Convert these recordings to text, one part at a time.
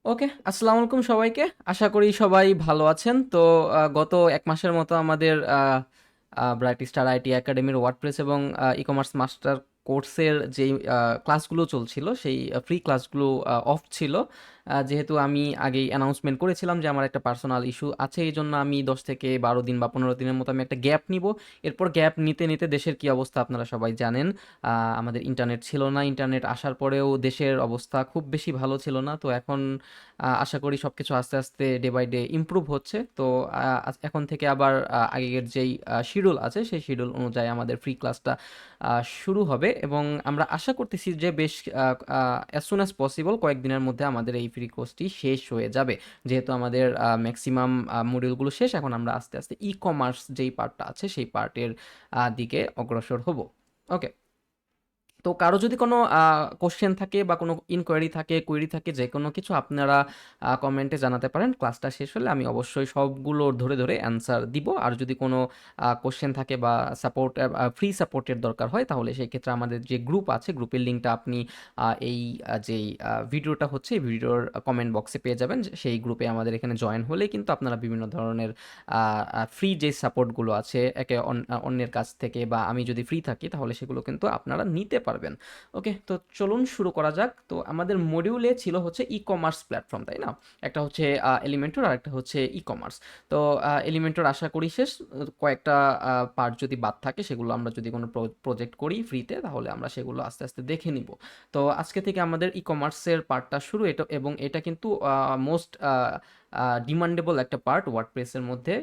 ওকে, আসসালামু আলাইকুম সবাইকে। আশা করি সবাই ভালো আছেন। তো গত ১ মাসের মতো আমাদের ব্রাইট স্টার আইটি একাডেমির ওয়ার্ডপ্রেস এবং ই-কমার্স মাস্টার কোর্সের যেই ক্লাসগুলো চলছিল, সেই ফ্রি ক্লাসগুলো অফ ছিল। যেহেতু আমি আগেই অ্যানাউন্সমেন্ট করেছিলাম যে আমার একটা পার্সোনাল ইস্যু আছে, এইজন্য আমি ১০ থেকে ১২ দিন বা ১৫ দিনের মতো আমি একটা গ্যাপ নিব। এরপর গ্যাপ নিতে, নিতে দেশের কি অবস্থা আপনারা সবাই জানেন। আমাদের ইন্টারনেট ছিল না। ইন্টারনেট আসার পরেও দেশের অবস্থা খুব বেশি ভালো ছিল না। তো এখন আশা করি সবকিছু আস্তে, আস্তে ডে বাই ডে ইমপ্রুভ হচ্ছে। তো এখন থেকে আবার আগের যেই শিডিউল আছে সেই শিডিউল অনুযায়ী আমাদের ফ্রি ক্লাসটা শুরু হবে এবং আমরা আশা করতেছি যে বেশ অ্যাজ সুন অ্যাজ পসিবল কয়েকদিনের মধ্যে আমাদের এই ফ্রি কোর্সটি শেষ হয়ে যাবে। যেহেতু আমাদের ম্যাক্সিমাম মডিউলগুলো শেষ, এখন আমরা আস্তে, আস্তে ই-কমার্স যেই পার্টটা আছে সেই পার্টের দিকে অগ্রসর হব। ওকে। তো কারো যদি কোনো কোশ্চেন থাকে বা কোনো ইনকোয়ারি থাকে, কুয়েরি থাকে, যে কোনো কিছু আপনারা কমেন্টে জানাতে পারেন। ক্লাসটা শেষ হলে আমি অবশ্যই সবগুলোর ধরে, ধরে অ্যান্সার দিব। আর যদি কোনো কোশ্চেন থাকে বা সাপোর্ট ফ্রি সাপোর্টের দরকার হয়, তাহলে সেই ক্ষেত্রে আমাদের যে গ্রুপ আছে, গ্রুপের লিঙ্কটা আপনি এই যেই ভিডিওটা হচ্ছে, এই ভিডিওর কমেন্ট বক্সে পেয়ে যাবেন। সেই গ্রুপে আমাদের এখানে জয়েন হলেই কিন্তু আপনারা বিভিন্ন ধরনের ফ্রি যে সাপোর্টগুলো আছে অন্যের কাছ থেকে, বা আমি যদি ফ্রি থাকি তাহলে সেগুলো কিন্তু আপনারা নিতে পারবেন। ওকে, তো চলুন শুরু করা যাক। তো আমাদের মডিউলে ছিল হচ্ছে ই-কমার্স প্ল্যাটফর্ম, তাই না? একটা হচ্ছে এলিমেন্টর আর একটা হচ্ছে ই-কমার্স। তো এলিমেন্টর আশা করি শেষ। কয়েকটা পার্ট যদি বাদ থাকে, সেগুলো আমরা যদি কোনো প্রজেক্ট করি ফ্রিতে, তাহলে আমরা সেগুলো আস্তে আস্তে দেখে নিব। তো আজকে থেকে আমাদের ই-কমার্সের পার্টটা শুরু। এটা এবং এটা কিন্তু মোস্ট ডিমান্ডেবল একটা পার্ট ওয়ার্ডপ্রেসের মধ্যে।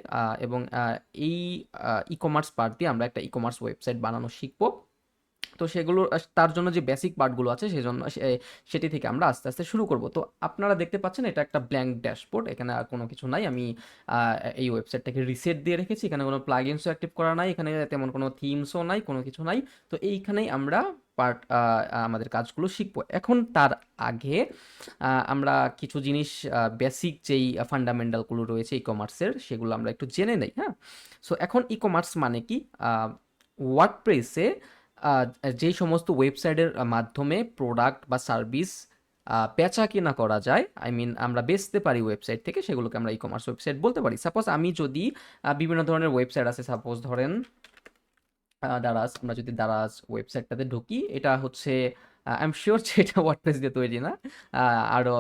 এবং এই ই-কমার্স পার্ট দিয়ে আমরা একটা ই-কমার্স ওয়েবসাইট বানানো শিখবো। তো সেগুলো তার জন্য যে বেসিক পার্টগুলো আছে সেজন্য সেটি থেকে আমরা আস্তে আস্তে শুরু করব। তো আপনারা দেখতে পাচ্ছেন এটা একটা ব্ল্যাঙ্ক ড্যাশবোর্ড, এখানে আর কোনো কিছু নাই। আমি এই ওয়েবসাইটটাকে রিসেট দিয়ে রেখেছি, এখানে কোনো প্লাগইনসও অ্যাক্টিভ করা নাই, এখানে তেমন কোনো থিমসও নাই, কোনো কিছু নাই। তো এইখানেই আমরা পার্ট আমাদের কাজগুলো শিখবো। এখন তার আগে আমরা কিছু জিনিস, বেসিক যেই ফান্ডামেন্টালগুলো রয়েছে ই কমার্সের, সেগুলো আমরা একটু জেনে নেই। হ্যাঁ, সো এখন ই কমার্স মানে কি? ওয়ার্ডপ্রেসে আ যেই সমস্ত ওয়েবসাইটের মাধ্যমে প্রোডাক্ট বা সার্ভিস বেচা-কেনা করা যায়, আই মিন আমরা বেচতে পারি ওয়েবসাইট থেকে, সেগুলোকে আমরা ই-কমার্স ওয়েবসাইট বলতে পারি। সাপোজ আমি যদি বিভিন্ন ধরনের ওয়েবসাইট আছে, সাপোজ ধরেন দারাজ, আমরা যদি দারাজ ওয়েবসাইটটাতে ঢুকি, এটা হচ্ছে আই এম সিউর যে এটা ওয়ার্ডপ্রেস দিয়ে তৈরি না। আরো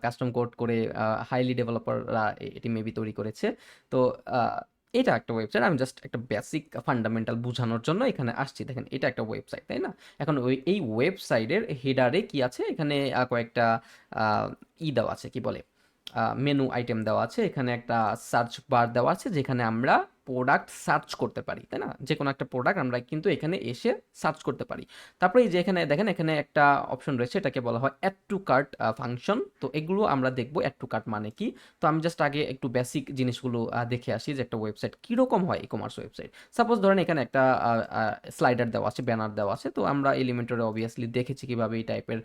কাস্টম কোড করে হাইলি ডেভেলপাররা এটি মেবি তৈরি করেছে। তো আ এটা একটা ওয়েবসাইট। আমি জাস্ট একটা বেসিক ফান্ডামেন্টাল বুঝানোর জন্য এখানে আসছি। দেখেন এটা একটা ওয়েবসাইট, তাই না? এখন এই ওয়েবসাইটের হেডারে কি আছে? এখানে কয়েকটা আ দেওয়া আছে, কি বলে? মেনু আইটেম দেওয়া আছে। এখানে একটা সার্চ বার দেওয়া আছে যেখানে আমরা প্রোডাক্ট সার্চ করতে পারি, তাই না? যেকোনো একটা প্রোডাক্ট আমরা কিন্তু এখানে এসে সার্চ করতে পারি। তারপরে এই যে এখানে দেখেন, এখানে একটা অপশন রয়েছে, এটাকে বলা হয় অ্যাড টু কার্ট ফাংশন। তো এগুলো আমরা দেখবো অ্যাড টু কার্ট মানে কি। তো আমি জাস্ট আগে একটু বেসিক জিনিসগুলো দেখে আসি যে একটা ওয়েবসাইট কিরকম হয়, ই কমার্স ওয়েবসাইট। সাপোজ ধরেন এখানে একটা স্লাইডার দেওয়া আছে, ব্যানার দেওয়া আছে। তো আমরা এলিমেন্টরে অবভিয়াসলি দেখেছি কিভাবে এই টাইপের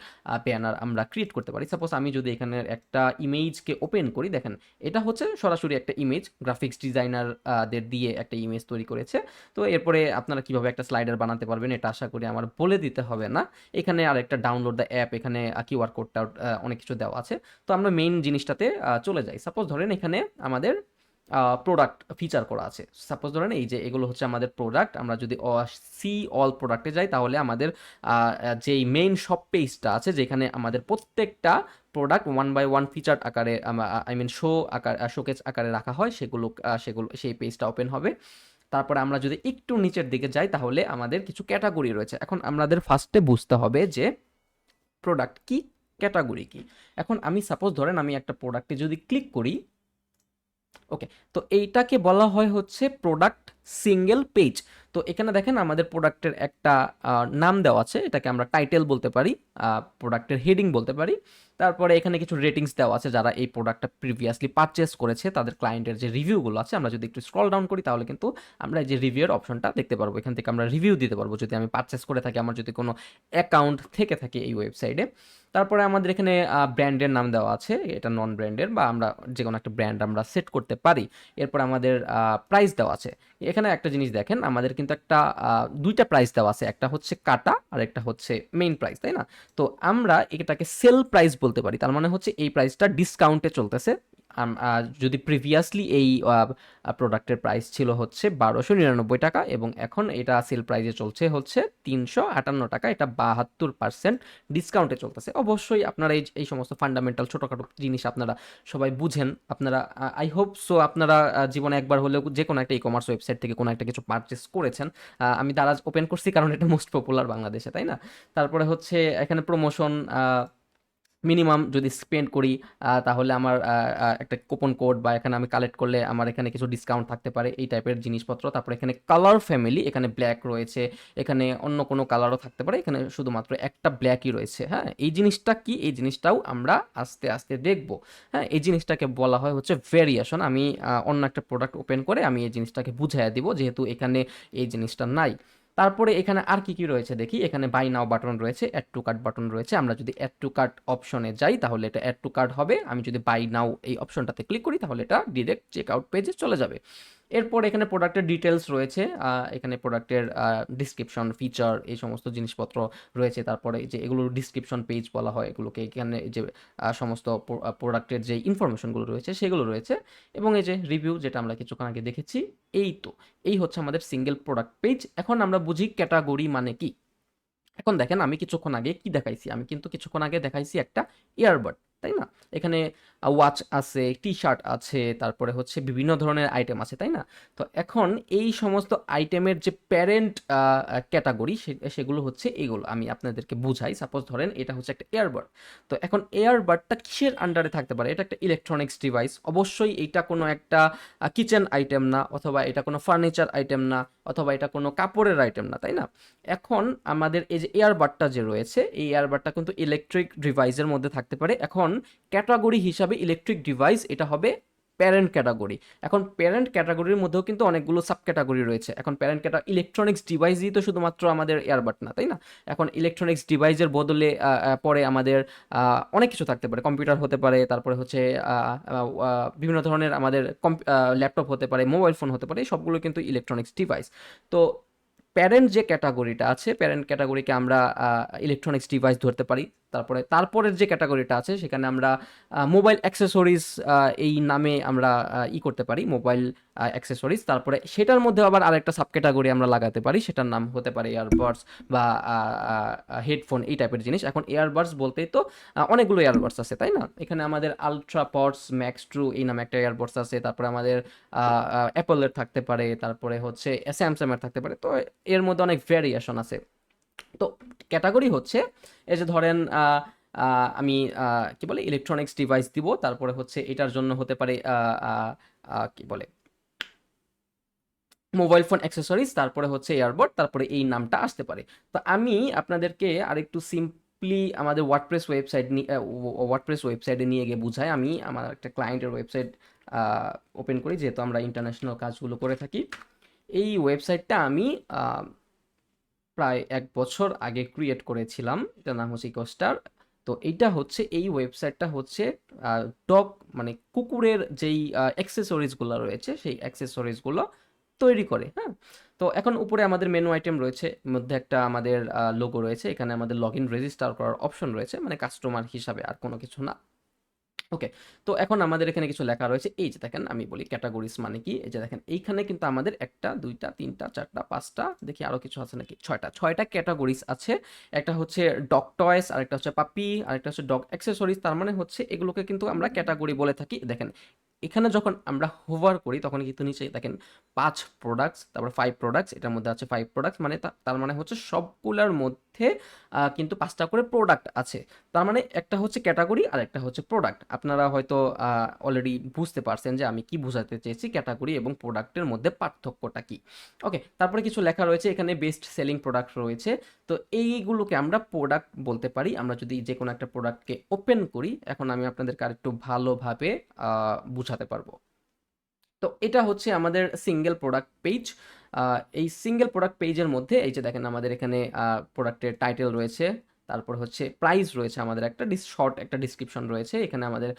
ব্যানার আমরা ক্রিয়েট করতে পারি। সাপোজ আমি যদি এখানে একটা ইমেজকে ওপেন করি, দেখেন এটা হচ্ছে সরাসরি একটা ইমেজ, গ্রাফিক্স ডিজাইনার দের দিয়ে একটা ইমেজ তৈরি করেছে। তো এরপরে আপনারা কিভাবে একটা স্লাইডার বানাতে পারবেন এটা আশা করি আমার বলে দিতে হবে না। এখানে আর একটা ডাউনলোড দ্য অ্যাপ, এখানে কিউআর কোডটা অনেক কিছু দেওয়া আছে। তো আমরা মেইন জিনিসটাতে চলে যাই। সাপোজ ধরেন এখানে আমাদের প্রোডাক্ট ফিচার করা আছে। সাপোজ ধরেন এই যে এগুলো হচ্ছে আমাদের প্রোডাক্ট। আমরা যদি সি অল প্রোডাক্টে যাই, তাহলে আমাদের যেই মেইন শপ পেজটা আছে, যেখানে আমাদের প্রত্যেকটা product one by one feature আকারে, আই মিন শোকেস আকারে রাখা হয়, সেগুলো সেই পেজটা ওপেন হবে। তারপরে আমরা যদি একটু নিচের দিকে যাই, তাহলে আমাদের কিছু ক্যাটাগরি রয়েছে। এখন আমাদের ফার্স্টে বুঝতে হবে যে প্রোডাক্ট কি, ক্যাটাগরি কি। এখন আমি সাপোজ ধরেন আমি একটা প্রোডাক্টে যদি ক্লিক করি, ওকে, তো এইটাকে বলা হয় হচ্ছে প্রোডাক্ট সিঙ্গেল পেজ। তো এখানে দেখেন আমাদের প্রোডাক্টের একটা নাম দেওয়া আছে, এটাকে আমরা টাইটেল বলতে পারি, প্রোডাক্টের হেডিং বলতে পারি। তারপরে এখানে কিছু রেটিংস দেওয়া আছে, যারা এই প্রোডাক্টটা প্রিভিয়াসলি পারচেস করেছে তাদের ক্লায়েন্টের যে রিভিউগুলো আছে। আমরা যদি একটু স্ক্রল ডাউন করি, তাহলে কিন্তু আমরা এই যে রিভিউয়ের অপশনটা দেখতে পারবো। এখান থেকে আমরা রিভিউ দিতে পারবো যদি আমি পারচেস করে থাকি, আমার যদি কোনো অ্যাকাউন্ট থেকে থাকে এই ওয়েবসাইটে। তারপরে আমাদের এখানে ব্র্যান্ডের নাম দেওয়া আছে, এটা নন ব্র্যান্ডের, বা আমরা যে কোনো একটা ব্র্যান্ড আমরা সেট করতে পারি। এরপর আমাদের প্রাইস দেওয়া আছে, এখানে একটা জিনিস দেখেন, আমাদের কিন্তু একটা দুইটা প্রাইস দেওয়া আছে, একটা হচ্ছে কাটা আর একটা হচ্ছে মেইন প্রাইস, তাই না? তো আমরা এটাকে সেল প্রাইস বলতে পারি, তার মানে হচ্ছে এই প্রাইসটা ডিসকাউন্টে চলতেছে। যদি প্রিভিয়াসলি এই প্রোডাক্টের প্রাইস ছিল হচ্ছে 1299 টাকা এবং এখন এটা সেল প্রাইসে চলছে হচ্ছে 358 টাকা, এটা 72% ডিসকাউন্টে চলতেছে। অবশ্যই আপনারা এই সমস্ত ফান্ডামেন্টাল ছোটোখাটো জিনিস আপনারা সবাই বুঝেন। আপনারা আই হোপ সো আপনারা জীবনে একবার হলেও যে কোনো একটা ই কমার্স ওয়েবসাইট থেকে কোনো একটা কিছু পারচেস করেছেন। আমি দারাজ ওপেন করছি কারণ এটা মোস্ট পপুলার বাংলাদেশে, তাই না? তারপরে হচ্ছে এখানে প্রমোশন, মিনিমাম যদি স্পেন্ড করি তাহলে আমার একটা কুপন কোড বা এখানে আমি কালেক্ট করলে আমার এখানে কিছু ডিসকাউন্ট থাকতে পারে, এই টাইপের জিনিসপত্র। তারপরে এখানে কালার ফ্যামিলি, এখানে ব্ল্যাক রয়েছে, এখানে অন্য কোনো কালারও থাকতে পারে, এখানে শুধুমাত্র একটা ব্ল্যাকই রয়েছে। হ্যাঁ, এই জিনিসটা কি, এই জিনিসটাও আমরা আস্তে আস্তে দেখব। হ্যাঁ, এই জিনিসটাকে বলা হয় হচ্ছে ভেরিয়েশন। আমি অন্য একটা প্রোডাক্ট ওপেন করে আমি এই জিনিসটাকে বুঝাইয়া দিব, যেহেতু এখানে এই জিনিসটা নাই। তারপরে এখানে আর কি কি রয়েছে দেখি, এখানে বাই নাও বাটন রয়েছে, অ্যাড টু কার্ট বাটন রয়েছে। আমরা যদি অ্যাড টু কার্ট অপশনে যাই তাহলে এটা অ্যাড টু কার্ট হবে। আমি যদি বাই নাও এই অপশনটাতে ক্লিক করি তাহলে এটা ডিরেক্ট চেক আউট পেজে চলে যাবে। এরপর এখানে প্রোডাক্টের ডিটেলস রয়েছে, এখানে প্রোডাক্টের ডিসক্রিপশন, ফিচার, এই সমস্ত জিনিসপত্র রয়েছে। তারপরে যে এগুলোর ডিসক্রিপশন পেজ বলা হয় এগুলোকে, এখানে যে সমস্ত প্রোডাক্টের যে ইনফরমেশনগুলো রয়েছে সেগুলো রয়েছে, এবং এই যে রিভিউ যেটা আমরা কিছুক্ষণ আগে দেখেছি। এই তো, এই হচ্ছে আমাদের সিঙ্গেল প্রোডাক্ট পেজ। এখন আমরা বুঝি ক্যাটাগরি মানে কি। এখন দেখেন, আমি কিছুক্ষণ আগে কি দেখাইছি, আমি কিন্তু কিছুক্ষণ আগে দেখাইছি একটা ইয়ারবাড, তাই না? এখানে ওয়াচ আছে, টি শার্ট আছে, তারপরে হচ্ছে বিভিন্ন ধরনের আইটেম আছে, তাই না? তো এখন এই সমস্ত আইটেমের যে প্যারেন্ট ক্যাটাগরি সেগুলো হচ্ছে এগুলো, আমি আপনাদেরকে বুঝাই। সাপোজ ধরেন এটা হচ্ছে একটা এয়ারবাড। তো এখন এয়ারবাডটা কিসের আন্ডারে থাকতে পারে? এটা একটা ইলেকট্রনিক্স ডিভাইস, অবশ্যই এইটা কোনো একটা কিচেন আইটেম না, অথবা এটা কোনো ফার্নিচার আইটেম না, অথবা এটা কোনো কাপড়ের আইটেম না, তাই না? এখন আমাদের এই যে এয়ারবাডটা যে রয়েছে, এই এয়ারবাডটা কিন্তু ইলেকট্রিক ডিভাইসের মধ্যে থাকতে পারে। এখন ক্যাটাগরি হিসাবে ইলেকট্রিক ডিভাইস এটা হবে প্যারেন্ট ক্যাটাগরি। এখন প্যারেন্ট ক্যাটাগরির মধ্যেও কিন্তু অনেকগুলো সাব ক্যাটাগরি রয়েছে। এখন প্যারেন্ট ইলেকট্রনিক্স ডিভাইসই তো শুধুমাত্র আমাদের এয়ারবাড না, তাই না? এখন ইলেকট্রনিক্স ডিভাইসের বদলে পরে আমাদের অনেক কিছু থাকতে পারে, কম্পিউটার হতে পারে, তারপরে হচ্ছে বিভিন্ন ধরনের আমাদের ল্যাপটপ হতে পারে, মোবাইল ফোন হতে পারে, এই সবগুলো কিন্তু ইলেকট্রনিক্স ডিভাইস। তো প্যারেন্ট যে ক্যাটাগরিটা আছে, প্যারেন্ট ক্যাটাগরিকে আমরা ইলেকট্রনিক্স ডিভাইস ধরতে পারি। তারপরের যে ক্যাটাগরিটা আছে সেখানে আমরা মোবাইল অ্যাক্সেসরিজ এই নামে আমরা করতে পারি, মোবাইল অ্যাক্সেসরিজ। তারপরে সেটার মধ্যে আবার আরেকটা সাব ক্যাটাগরি আমরা লাগাতে পারি, সেটার নাম হতে পারে ইয়ারবাডস বা হেডফোন, এই টাইপের জিনিস। এখন ইয়ারবাডস বলতেই তো অনেকগুলো ইয়ারবাডস আছে, তাই না? এখানে আমাদের আলট্রা পডস ম্যাক্স ট্রু এই নামে একটা ইয়ারবাডস আছে, তারপরে আমাদের অ্যাপলের থাকতে পারে, তারপরে হচ্ছে স্যামসাংয়ের থাকতে পারে। তো এর মধ্যে অনেক ভ্যারিয়েশন আছে। তো ক্যাটাগরি হচ্ছে এই যে ধরেন আমি কি বলে ইলেকট্রনিক্স ডিভাইস দিব, তারপরে হচ্ছে এটার জন্য হতে পারে কি বলে মোবাইল ফোন অ্যাক্সেসরিজ, তারপরে হচ্ছে এয়ারবড, তারপরে এই নামটা আসতে পারে। তো আমি আপনাদেরকে আরেকটু সিম্পলি আমাদের ওয়ার্ডপ্রেস ওয়েবসাইটে নিয়ে গিয়ে বুঝাই। আমি আমার একটা ক্লায়েন্টের ওয়েবসাইট ওপেন করি, যেহেতু আমরা ইন্টারন্যাশনাল কাজগুলো করে থাকি। এই ওয়েবসাইটটা আমি প্রায় 1 বছর আগে ক্রিয়েট করেছিলাম, এটার নাম হচ্ছে ইকোস্টার। তো এইটা হচ্ছে, এই ওয়েবসাইটটা হচ্ছে ডগ মানে কুকুরের যেই অ্যাক্সেসরিজগুলো রয়েছে সেই অ্যাক্সেসরিজগুলো তৈরি করে। হ্যাঁ, তো এখন উপরে আমাদের মেনু আইটেম রয়েছে, মধ্যে একটা আমাদের লোগো রয়েছে, এখানে আমাদের লগ ইন রেজিস্টার করার অপশন রয়েছে, মানে কাস্টমার হিসাবে, আর কোনো কিছু না। ওকে, তো এখন আমাদের এখানে কিছু লেখা রয়েছে, এই যে দেখেন আমি বলি ক্যাটাগরিজ মানে কি। এই যে দেখেন এইখানে কিন্তু আমাদের একটা, দুইটা, তিনটা, চারটা, পাঁচটা, দেখি আরো কিছু আছে নাকি, ছয়টা ক্যাটাগরিজ আছে। একটা হচ্ছে ডগ টয়েস, আরেকটা হচ্ছে পাপি, আরেকটা হচ্ছে ডগ অ্যাক্সেসরিজ। তার মানে হচ্ছে এগুলোকে কিন্তু আমরা ক্যাটাগরি বলে থাকি। দেখেন এখানে যখন আমরা হোভার করি তখন কিন্তু নিচে দেখেন 5 প্রোডাক্টস, তারপর 5 প্রোডাক্টস, এটার মধ্যে আছে 5 প্রোডাক্টস, মানে তার মানে হচ্ছে সবগুলোর মধ্যে কিন্তু 5টা করে প্রোডাক্ট আছে। তার মানে একটা হচ্ছে ক্যাটাগরি আর একটা হচ্ছে প্রোডাক্ট। আপনারা হয়তো অলরেডি বুঝতে পারছেন যে আমি কি বোঝাতে চেয়েছি, ক্যাটাগরি এবং প্রোডাক্টের মধ্যে পার্থক্যটা কি। ওকে, তারপরে কিছু লেখা রয়েছে, এখানে বেস্ট সেলিং প্রোডাক্ট রয়েছে। তো এইগুলোকে আমরা প্রোডাক্ট বলতে পারি, আমরা যদি যে কোনো একটা প্রোডাক্টকে ওপেন করি। এখন আমি আপনাদেরকে আরেকটু ভালোভাবে বুঝাতে পারবো। তো এটা হচ্ছে আমাদের সিঙ্গেল প্রোডাক্ট পেজ। এই সিঙ্গেল প্রোডাক্ট পেজের মধ্যে এই যে দেখেন আমাদের এখানে প্রোডাক্টের টাইটেল রয়েছে, তারপর হচ্ছে প্রাইস রয়েছে, আমাদের একটা শর্ট একটা ডিসক্রিপশন রয়েছে, এখানে আমাদের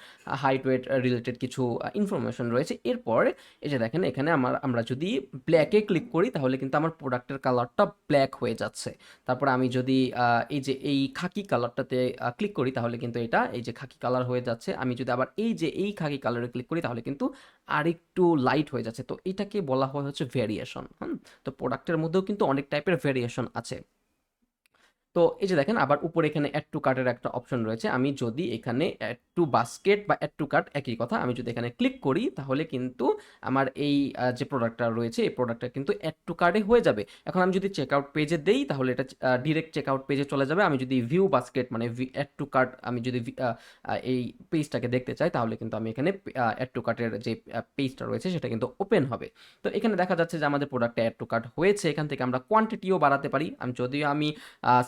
হাইট ওয়েট রিলেটেড কিছু ইনফরমেশন রয়েছে। এরপর এই যে দেখেন এখানে আমরা যদি ব্ল্যাকে ক্লিক করি তাহলে কিন্তু আমার প্রোডাক্টের কালারটা ব্ল্যাক হয়ে যাচ্ছে। তারপর আমি যদি এই যে এই খাকি কালারটাতে ক্লিক করি তাহলে কিন্তু এটা এই যে খাকি কালার হয়ে যাচ্ছে। আমি যদি আবার এই যে এই খাকি কালারে ক্লিক করি তাহলে কিন্তু আরেকটু লাইট হয়ে যাচ্ছে। তো এটাকে বলা হয় হচ্ছে ভেরিয়েশন। তো প্রোডাক্টের মধ্যেও কিন্তু অনেক টাইপের ভেরিয়েশন আছে। তো এই যে দেখেন আবার উপরে এখানে অ্যাড টু কার্টের একটা অপশন রয়েছে। আমি যদি এখানে অ্যাড টু বাস্কেট বা অ্যাড টু কার্ট একই কথা, আমি যদি এখানে ক্লিক করি তাহলে কিন্তু আমার এই যে প্রোডাক্টটা রয়েছে এই প্রোডাক্টটা কিন্তু অ্যাড টু কার্টে হয়ে যাবে। এখন আমি যদি চেক আউট পেজে দেই তাহলে এটা ডিরেক্ট চেক আউট পেজে চলে যাবে। আমি যদি ভিউ বাস্কেট মানে অ্যাড টু কার্ট আমি যদি এই পেজটাকে দেখতে চাই তাহলে কিন্তু আমি এখানে অ্যাড টু কার্টের যে পেজটা রয়েছে সেটা কিন্তু ওপেন হবে। তো এখানে দেখা যাচ্ছে যে আমাদের প্রোডাক্টটা অ্যাড টু কার্ট হয়েছে। এখান থেকে আমরা কোয়ান্টিটিও বাড়াতে পারি। যদিও আমি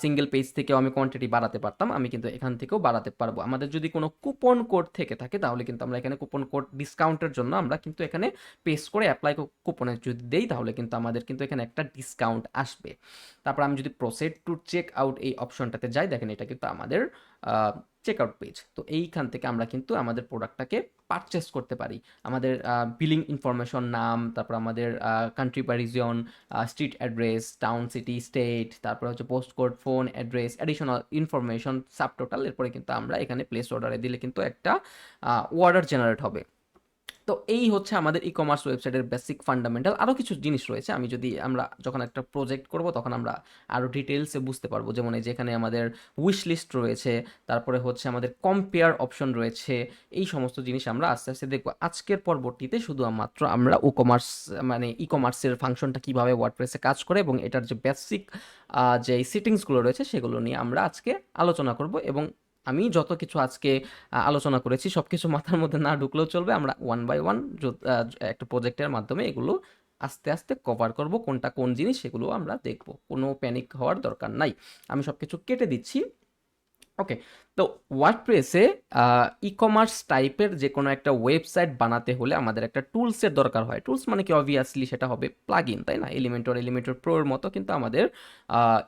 সিঙ্গেল পেজ থেকেও আমি কোয়ান্টিটি বাড়াতে পারতাম, আমি কিন্তু এখান থেকেও বাড়াতে পারবো। আমাদের যদি কোনো কুপন কোড থেকে থাকে তাহলে কিন্তু আমরা এখানে কুপন কোড ডিসকাউন্টের জন্য আমরা কিন্তু এখানে পেস্ট করে অ্যাপ্লাই কুপনে যদি দেই তাহলে কিন্তু আমাদের কিন্তু এখানে একটা ডিসকাউন্ট আসবে। তারপর আমি যদি প্রসিড টু চেক আউট এই অপশনটাতে যাই, দেখেন এটা কিন্তু আমাদের চেক আউট পেজ। তো এইখান থেকে আমরা কিন্তু আমাদের প্রোডাক্টটাকে পারচেস করতে পারি। আমাদের বিলিং ইনফরমেশন, নাম, তারপর আমাদের কান্ট্রি বা region, street address, town, city, state, তারপর হচ্ছে post code, phone address, additional information, subtotal. এরপরে কিন্তু আমরা এখানে প্লেস অর্ডারে দিলে কিন্তু একটা অর্ডার জেনারেট হবে। তো এই হচ্ছে আমাদের ই কমার্স ওয়েবসাইটের বেসিক ফান্ডামেন্টাল। আরও কিছু জিনিস রয়েছে, আমি যদি আমরা যখন একটা প্রজেক্ট করব তখন আমরা আরও ডিটেলসে বুঝতে পারবো। যেমন এই যেখানে আমাদের উইশ লিস্ট রয়েছে, তারপরে হচ্ছে আমাদের কম্পেয়ার অপশন রয়েছে। এই সমস্ত জিনিস আমরা আস্তে আস্তে দেখবো। আজকের পরবর্তীতে শুধুমাত্র আমরা কমার্স মানে ই কমার্সের ফাংশনটা কীভাবে ওয়ার্ডপ্রেসে কাজ করে এবং এটার যে বেসিক যে সেটিংসগুলো রয়েছে সেগুলো নিয়ে আমরা আজকে আলোচনা করব। এবং আমি যত কিছু আজকে আলোচনা করেছি সব কিছু মাথার মধ্যে না ঢুকলেও চলবে। আমরা ওয়ান বাই ওয়ান একটা প্রজেক্টের মাধ্যমে এগুলো আস্তে আস্তে কভার করব, কোনটা কোন জিনিস সেগুলো আমরা দেখব। কোনো প্যানিক হওয়ার দরকার নাই, আমি সব কিছু কেটে দিচ্ছি। ওকে, তো ওয়ার্ডপ্রেসে ই কমার্স টাইপের যে কোনো একটা ওয়েবসাইট বানাতে হলে আমাদের একটা টুলসের দরকার হয়। টুলস মানে কি, অবভিয়াসলি সেটা হবে প্লাগইন, তাই না? এলিমেন্টর, এলিমেন্টর প্রোর মতো কিন্তু আমাদের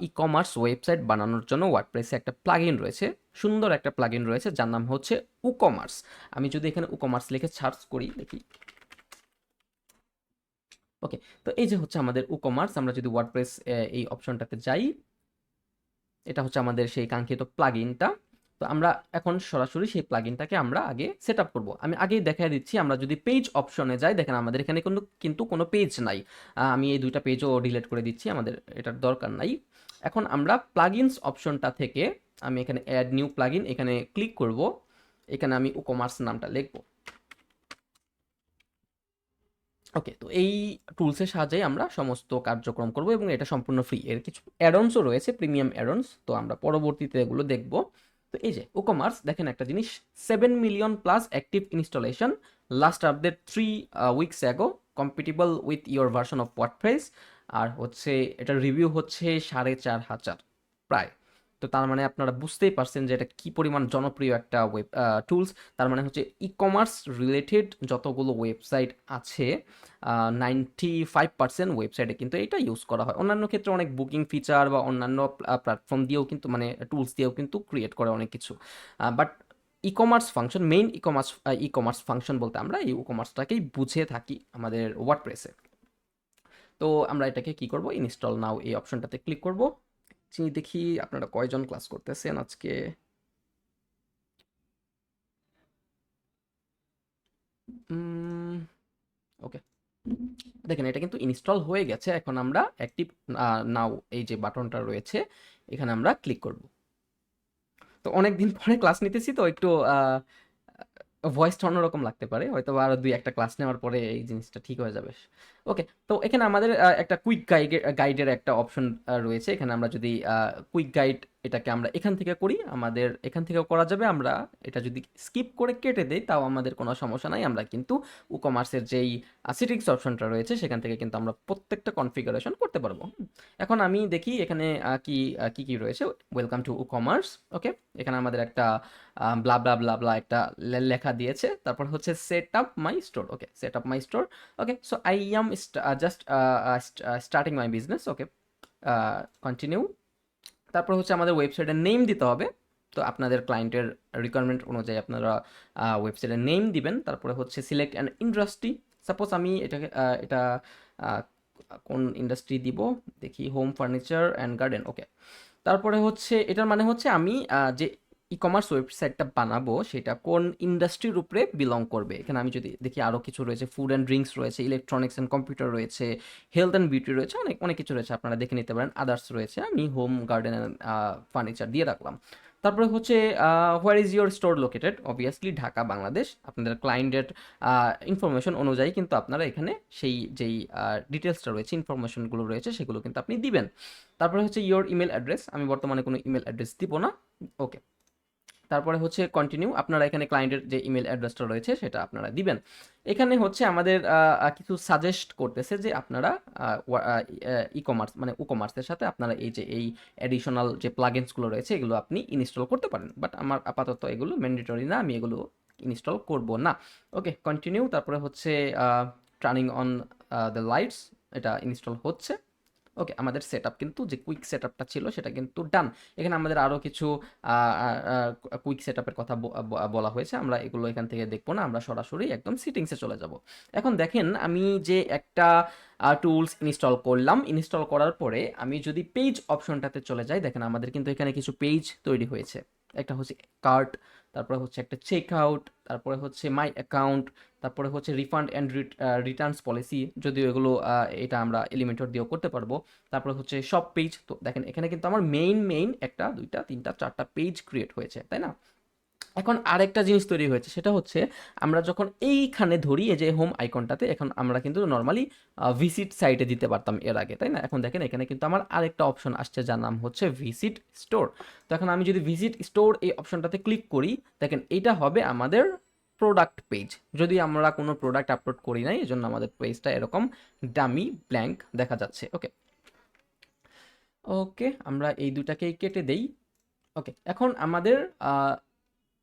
ই কমার্স ওয়েবসাইট বানানোর জন্য ওয়ার্ডপ্রেসে একটা প্লাগইন রয়েছে, সুন্দর একটা প্লাগইন রয়েছে যার নাম হচ্ছে উকমার্স। আমি যদি এখানে উকমার্স লিখে সার্চ করি দেখি, ওকে, তো এই যে হচ্ছে আমাদের উকমার্স। আমরা যদি ওয়ার্ডপ্রেস এই অপশনটাতে যাই, এটা হচ্ছে আমাদের সেই কাঙ্ক্ষিত প্লাগইনটা। তো আমরা এখন সরাসরি সেই প্লাগইনটাকে আমরা আগে সেট আপ করবো। আমি আগেই দেখাই দিচ্ছি, আমরা যদি পেজ অপশনে যাই, দেখেন আমাদের এখানে কিন্তু কোনো পেজ নাই। আমি এই দুইটা পেজও ডিলিট করে দিচ্ছি, আমাদের এটার দরকার নাই। এখন আমরা প্লাগইনস অপশনটা থেকে আমি এখানে অ্যাড নিউ প্লাগইন এখানে ক্লিক করব। এখানে আমি উকমার্স নামটা লিখবো। ওকে, তো এই টুলসের সাহায্যে আমরা সমস্ত কার্যক্রম করব এবং এটা সম্পূর্ণ ফ্রি। এর কিছু অ্যাডনসও রয়েছে, প্রিমিয়াম অ্যাডনস, তো আমরা পরবর্তীতে এগুলো দেখব। তো এই যে উকমার্স, দেখেন একটা জিনিস, 7 million plus active installation, last update 3 weeks ago, compatible with your version of WordPress. আর হচ্ছে এটার রিভিউ হচ্ছে 4,500 প্রায়। তো তার মানে আপনারা বুঝতেই পারছেন যে এটা কি পরিমাণ জনপ্রিয় একটা ওয়েব টুলস। তার মানে হচ্ছে ই কমার্স রিলেটেড যতগুলো ওয়েবসাইট আছে 95% ওয়েবসাইটে কিন্তু এটা ইউজ করা হয়। অন্যান্য ক্ষেত্রে অনেক বুকিং ফিচার বা অন্যান্য প্ল্যাটফর্ম দিয়েও কিন্তু মানে টুলস দিয়েও কিন্তু ক্রিয়েট করে অনেক কিছু। But e commerce function, main e commerce function বলতে আমরা এই ই কমার্সটাকেই বুঝে থাকি আমাদের ওয়ার্ডপ্রেসে। তো আমরা এটাকে কি করব, ইনস্টল নাও এই অপশনটাতে ক্লিক করব। দেখি আপনারা কয়জন ক্লাস করতেছেন আজকে। ওকে, দেখেন এটা কিন্তু ইনস্টল হয়ে গেছে। এখন আমরা অ্যাক্টিভ নাও এই যে বাটনটা রয়েছে এখানে আমরা ক্লিক করব। তো অনেকদিন পরে ক্লাস নিতেছি তো একটু ভয়েসটা অন্যরকম লাগতে পারে, হয়তো আরো দুই একটা ক্লাস নেওয়ার পরে এই জিনিসটা ঠিক হয়ে যাবে। ওকে, তো এখানে আমাদের একটা কুইক গাইডের একটা অপশন রয়েছে। এখানে আমরা যদি কুইক গাইড এটাকে আমরা এখান থেকে করি, আমাদের এখান থেকেও করা যাবে। আমরা এটা যদি স্কিপ করে কেটে দেই তাও আমাদের কোনো সমস্যা নাই, আমরা কিন্তু উকমার্সের যেই সেটিংস অপশনটা রয়েছে সেখান থেকে কিন্তু আমরা প্রত্যেকটা কনফিগারেশন করতে পারবো। এখন আমি দেখি এখানে কি কি রয়েছে। Welcome to WooCommerce. ওকে, এখানে আমাদের একটা ব্লা ব্লা ব্লা ব্লা একটা লেখা দিয়েছে। তারপর হচ্ছে set up my store. Okay, set up my store. Okay, so I am just starting my business. Okay, continue. তারপর হচ্ছে আমাদের ওয়েবসাইটের নেম দিতে হবে। তো আপনাদের ক্লায়েন্টের রিকোয়ারমেন্ট অনুযায়ী আপনারা ওয়েবসাইটের নেম দিবেন। তারপরে হচ্ছে সিলেক্ট অ্যান ইন্ডাস্ট্রি। সাপোজ আমি এটা আহ, কোন ইন্ডাস্ট্রি দিব দেখি, হোম ফার্নিচার অ্যান্ড গার্ডেন, ওকে। তারপরে হচ্ছে এটার মানে হচ্ছে আমি যে ই কমার্স ওয়েবসাইটটা বানাবো সেটা কোন ইন্ডাস্ট্রির উপরে বিলং করবে। এখানে আমি যদি দেখি আরও কিছু রয়েছে, ফুড অ্যান্ড ড্রিঙ্কস রয়েছে, ইলেকট্রনিক্স অ্যান্ড কম্পিউটার রয়েছে, হেলথ অ্যান্ড বিউটি রয়েছে, অনেক অনেক কিছু রয়েছে, আপনারা দেখে নিতে পারেন। আদার্স রয়েছে, আমি হোম গার্ডেন অ্যান্ড ফার্নিচার দিয়ে রাখলাম। তারপরে হচ্ছে where is your store located, obviously Dhaka Bangladesh. আপনাদের ক্লায়েন্টের ইনফরমেশন অনুযায়ী কিন্তু আপনারা এখানে যেই ডিটেলসটা রয়েছে, ইনফরমেশনগুলো রয়েছে, সেগুলো কিন্তু আপনি দিবেন। তারপরে হচ্ছে ইওর ইমেল অ্যাড্রেস, আমি বর্তমানে কোনো ইমেল অ্যাড্রেস দিব না, ওকে। তারপরে হচ্ছে কন্টিনিউ, আপনারা এখানে ক্লায়েন্টের যে ইমেল অ্যাড্রেসটা রয়েছে সেটা আপনারা দিবেন। এখানে হচ্ছে আমাদের কিছু সাজেস্ট করতেছে যে আপনারা ই কমার্স মানে কমার্সের সাথে আপনারা এই অ্যাডিশনাল যে প্লাগইনসগুলো রয়েছে এগুলো আপনি ইনস্টল করতে পারেন, বাট আমার আপাতত এগুলো ম্যান্ডেটরি না, আমি এগুলো ইনস্টল করব না। ওকে, কন্টিনিউ। তারপরে হচ্ছে টার্নিং অন দ্য লাইটস, এটা ইনস্টল হচ্ছে। ওকে, আমাদের সেটআপ কিন্তু যে কুইক সেটআপটা ছিল সেটা কিন্তু ডান। এখানে আমাদের আরও কিছু কুইক সেটআপের কথা বলা হয়েছে, আমরা এগুলো এখান থেকে দেখবো না, আমরা সরাসরি একদম সিটিংসে চলে যাব। এখন দেখেন আমি যে একটা টুলস ইনস্টল করলাম, ইনস্টল করার পরে আমি যদি পেজ অপশনটাতে চলে যাই, দেখেন আমাদের কিন্তু এখানে কিছু পেজ তৈরি হয়েছে। একটা হচ্ছে কার্ট, তারপরে হচ্ছে একটা চেক আউট, তারপরে হচ্ছে মাই অ্যাকাউন্ট, তারপরে হচ্ছে রিফান্ড অ্যান্ড রিটার্নস পলিসি, যদিও এগুলো এটা আমরা এলিমেন্টর দিয়েও করতে পারবো। তারপরে হচ্ছে সব পেজ, তো দেখেন এখানে কিন্তু আমার মেইন একটা দুইটা তিনটা চারটা পেজ ক্রিয়েট হয়েছে, তাই না? এখন আরেকটা জিনিস তৈরি হয়েছে, সেটা হচ্ছে আমরা যখন এইখানে ধরি এই যে হোম আইকনটাতে, এখন আমরা কিন্তু নর্মালি ভিজিট সাইটে দিতে পারতাম এর আগে, তাই না? এখন দেখেন এখানে কিন্তু আমার আরেকটা অপশন আসছে যার নাম হচ্ছে ভিজিট স্টোর। তো এখন আমি যদি ভিজিট স্টোর এই অপশনটাতে ক্লিক করি, দেখেন এইটা হবে আমাদের প্রোডাক্ট পেজ। যদি আমরা কোনো প্রোডাক্ট আপলোড করি নাই, এজন্য আমাদের পেজটা এরকম ডামি ব্ল্যাঙ্ক দেখা যাচ্ছে। ওকে, ওকে, আমরা এই দুটাকেই কেটে দেই। ওকে, এখন আমাদের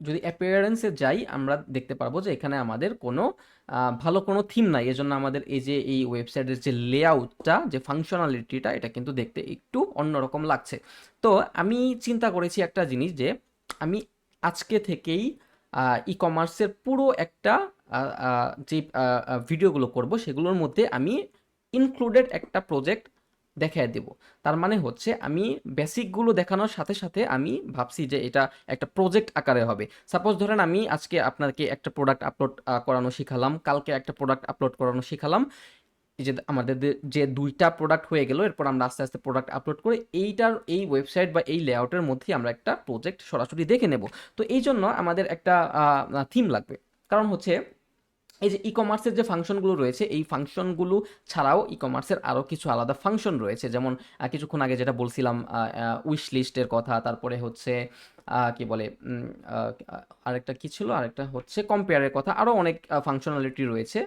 যদি অ্যাপিয়ারেন্সে যাই, আমরা দেখতে পারবো যে এখানে আমাদের কোনো ভালো কোনো থিম নাই। এজন্য আমাদের এই ওয়েবসাইটের যে লেআউটটা, যে ফাংশনালিটিটা, এটা কিন্তু দেখতে একটু অন্যরকম লাগছে। তো আমি চিন্তা করেছি একটা জিনিস, যে আমি আজকে থেকেই ই কমার্সের পুরো একটা যে ভিডিওগুলো করব সেগুলোর মধ্যে আমি ইনক্লুডেড একটা প্রজেক্ট দেখায় দেব। তার মানে হচ্ছে আমি বেসিকগুলো দেখানোর সাথে সাথে আমি ভাবছি যে এটা একটা প্রজেক্ট আকারে হবে। সাপোজ ধরেন আমি আজকে আপনাকে একটা প্রোডাক্ট আপলোড করানো শিখালাম, কালকে একটা প্রোডাক্ট আপলোড করানো শিখালাম। এই যে আমাদের যে দুইটা প্রোডাক্ট হয়ে গেল, এরপর আমরা আস্তে আস্তে প্রোডাক্ট আপলোড করে এই ওয়েবসাইট বা এই লেআউটের মধ্যেই আমরা একটা প্রজেক্ট সরাসরি দেখে নেব। তো এই জন্য আমাদের একটা থিম লাগবে। কারণ হচ্ছে এই যে ই কমার্সের যে ফাংশনগুলো রয়েছে, এই ফাংশনগুলো ছাড়াও ই কমার্সের আরও কিছু আলাদা ফাংশন রয়েছে, যেমন কিছুক্ষণ আগে যেটা বলছিলাম উইশ লিস্টের কথা, তারপরে হচ্ছে কি বলে আরেকটা কি ছিল, আরেকটা হচ্ছে কম্পেয়ারের কথা, আরও অনেক ফাংশনালিটি রয়েছে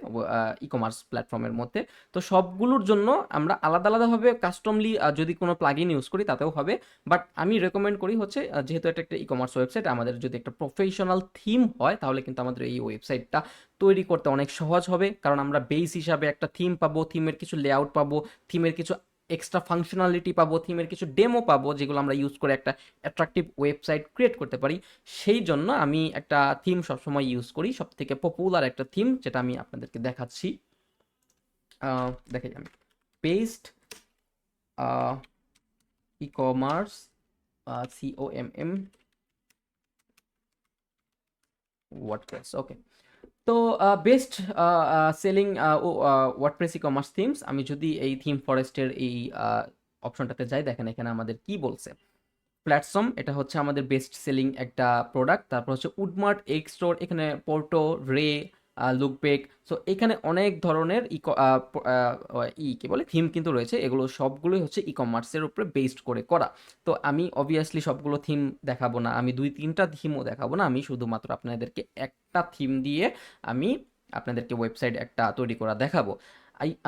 ই কমার্স প্ল্যাটফর্মের মধ্যে। তো সবগুলোর জন্য আমরা আলাদা আলাদাভাবে কাস্টমলি যদি কোনো প্লাগইন ইউজ করি তাতেও হবে, বাট আমি রেকমেন্ড করি হচ্ছে যেহেতু এটা একটা ই কমার্স ওয়েবসাইট, আমাদের যদি একটা প্রফেশনাল থিম হয় তাহলে কিন্তু আমাদের এই ওয়েবসাইটটা তৈরি করতে অনেক সহজ হবে। কারণ আমরা বেস হিসাবে একটা থিম পাবো, থিমের কিছু লেআউট পাবো, থিমের কিছু এক্সট্রা ফাংশনালিটি পাবো, থিমের কিছু ডেমো পাবো, যেগুলো আমরা ইউজ করে একটা অ্যাট্রাকটিভ ওয়েবসাইট ক্রিয়েট করতে পারি। সেই জন্য আমি একটা থিম সবসময় ইউজ করি, সব থেকে পপুলার একটা থিম, যেটা আমি আপনাদেরকে দেখাচ্ছি। দেখাই আমি, paste e commerce COMM WordPress, okay. তো best selling WordPress e commerce themes, আমি যদি এই থিম ফরেস্টের এই অপশনটাতে যাই, দেখেন এখানে আমাদের কি বলছে। প্ল্যাটফর্ম, এটা হচ্ছে আমাদের বেস্ট সেলিং একটা প্রোডাক্ট। তারপর হচ্ছে উডমার্ট, এগ স্টোর, এখানে পোর্টো, রে, লুকবেক। সো এখানে অনেক ধরনের কি বলে থিম কিন্তু রয়েছে, এগুলো সবগুলোই হচ্ছে ই কমার্সের উপরে বেসড করে করা। তো আমি অবভিয়াসলি সবগুলো থিম দেখাবো না, আমি দুই তিনটা থিমও দেখাবো না, আমি শুধুমাত্র আপনাদেরকে একটা থিম দিয়ে আমি আপনাদেরকে ওয়েবসাইট একটা তৈরি করা দেখাবো।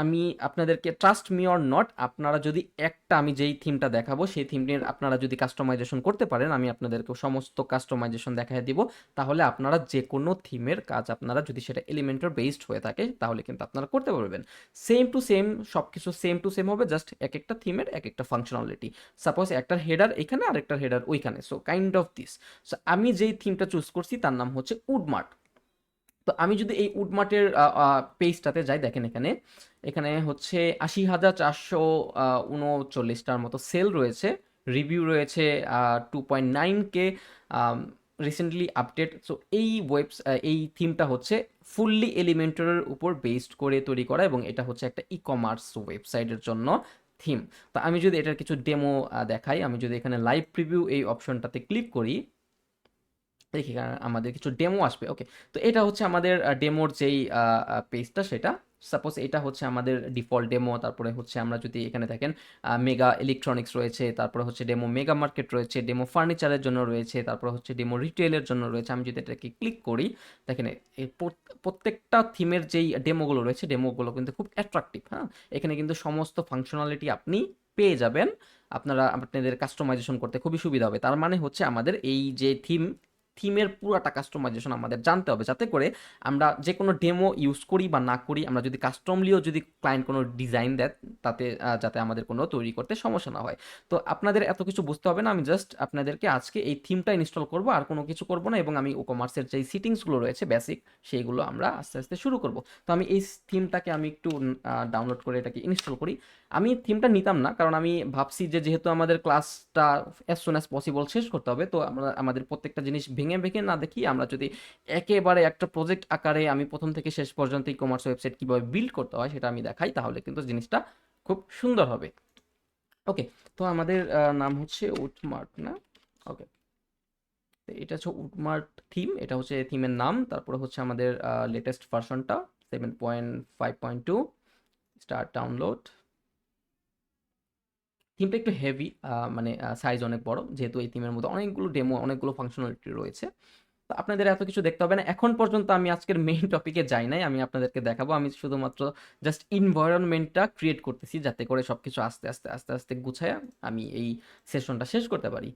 আমি আপনাদেরকে ট্রাস্ট মি অর নট, আপনারা যদি একটা আমি যেই থিমটা দেখাবো সেই থিমটির আপনারা যদি কাস্টমাইজেশন করতে পারেন, আমি আপনাদেরকে সমস্ত কাস্টমাইজেশন দেখায় দিব, তাহলে আপনারা যে কোনো থিমের কাজ আপনারা যদি সেটা এলিমেন্টর বেসড হয়ে থাকে তাহলে কিন্তু আপনারা করতে পারবেন। সেম টু সেম সব কিছু সেম টু সেম হবে, জাস্ট এক একটা থিমের এক একটা ফাংশনালিটি। সাপোজ একটার হেডার এখানে আর একটার হেডার ওইখানে, so kind of this. So আমি যেই থিমটা চুজ করছি তার নাম হচ্ছে উডমার্ট। তো আমি যদি এই উডমার্টের পেজটাতে যাই, দেখেন এখানে এখানে হচ্ছে 80,439টার মতো সেল রয়েছে, রিভিউ রয়েছে 2.9K, রিসেন্টলি আপডেট। সো এই থিমটা হচ্ছে ফুললি এলিমেন্টরের উপর বেসড করে তৈরি করা, এবং এটা হচ্ছে একটা ই কমার্স ওয়েবসাইটের জন্য থিম। তো আমি যদি এটার কিছু ডেমো দেখাই, আমি যদি এখানে লাইভ প্রিভিউ এই অপশনটাতে ক্লিক করি, দেখি আমাদের কিছু ডেমো আসবে। ওকে, তো এটা হচ্ছে আমাদের ডেমোর যেই পেজটা সেটা। সাপোজ এটা হচ্ছে আমাদের ডিফল্ট ডেমো, তারপরে হচ্ছে আমরা যদি এখানে দেখেন মেগা ইলেকট্রনিক্স রয়েছে, তারপরে হচ্ছে ডেমো মেগা মার্কেট রয়েছে, ডেমো ফার্নিচারের জন্য রয়েছে, তারপরে হচ্ছে ডেমো রিটেলের জন্য রয়েছে। আমি যদি এটাকে ক্লিক করি, দেখেন এই প্রত্যেকটা থিমের যেই ডেমোগুলো রয়েছে ডেমোগুলো কিন্তু খুব অ্যাট্রাকটিভ। হ্যাঁ, এখানে কিন্তু সমস্ত ফাংশনালিটি আপনি পেয়ে যাবেন, আপনারা আপনাদের কাস্টমাইজেশন করতে খুবই সুবিধা হবে। তার মানে হচ্ছে আমাদের এই যে থিমের পুরাটা কাস্টমাইজেশন আমাদের জানতে হবে, যাতে করে আমরা যে কোনো ডেমো ইউজ করি বা না করি, আমরা যদি কাস্টমলিও যদি ক্লায়েন্ট কোনো ডিজাইন দেয় তাতে যাতে আমাদের কোনো তৈরি করতে সমস্যা না হয়। তো আপনাদের এত কিছু বুঝতে হবে না, আমি জাস্ট আপনাদেরকে আজকে এই থিমটা ইনস্টল করব, আর কোনো কিছু করব না, এবং আমি ই কমার্সের যেই সিটিংসগুলো রয়েছে বেসিক সেইগুলো আমরা আস্তে আস্তে শুরু করব। তো আমি এই থিমটাকে আমি একটু ডাউনলোড করে এটাকে ইনস্টল করি। আমি থিমটা নিতাম না, কারণ আমি ভাবছি যে যেহেতু আমাদের ক্লাসটা অ্যাজ সুন অ্যাজ পসিবল শেষ করতে হবে, তো আমরা আমাদের প্রত্যেকটা জিনিস ভেঙে ভেঙে না দেখি, আমরা যদি একেবারে একটা প্রজেক্ট আকারে আমি প্রথম থেকে শেষ পর্যন্ত ই কমার্স ওয়েবসাইট কীভাবে বিল্ড করতে হয় সেটা আমি দেখাই, তাহলে কিন্তু জিনিসটা খুব সুন্দর হবে। ওকে, তো আমাদের নাম হচ্ছে উডমার্ট না? ওকে, তো এটা হচ্ছে উডমার্ট থিম, এটা হচ্ছে থিমের নাম। তারপরে হচ্ছে আমাদের লেটেস্ট ভার্সনটা 7.5.2, স্টার্ট ডাউনলোড। থিমটা একটু হেভি, মানে সাইজ অনেক বড়, যেহেতু এই থিমের মধ্যে অনেকগুলো ডেমো অনেকগুলো ফাংশনালিটি রয়েছে। তো আপনাদের এত কিছু দেখতে হবে না। এখন পর্যন্ত আমি আজকের মেইন টপিকে যাই নাই, আমি আপনাদেরকে দেখাবো। আমি শুধুমাত্র জাস্ট এনভায়রনমেন্টটা ক্রিয়েট করতেছি, যাতে করে সব কিছু আস্তে আস্তে আস্তে আস্তে গুছায়া আমি এই সেশনটা শেষ করতে পারি।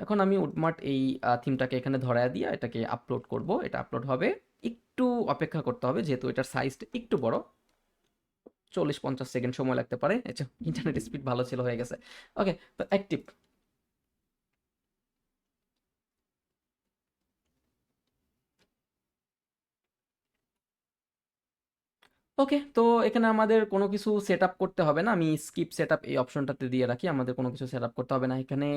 এখন আমি উডমার্ট এই থিমটাকে এখানে ধরায় দিয়ে এটাকে আপলোড করব। এটা আপলোড হবে, একটু অপেক্ষা করতে হবে যেহেতু এটার সাইজটা একটু বড়, 40-50 সেকেন্ড সময় লাগতে পারে। আচ্ছা, ইন্টারনেট স্পিড ভালো ছিল, হয়ে গেছে। ওকে, তো অ্যাক্টিভ। ওকে, তো এখানে আমাদের কোনো কিছু সেট আপ করতে হবে না, আমি স্কিপ সেট আপ এই অপশনটাতে দিয়ে রাখি, আমাদের কোনো কিছু সেট আপ করতে হবে না এখানে।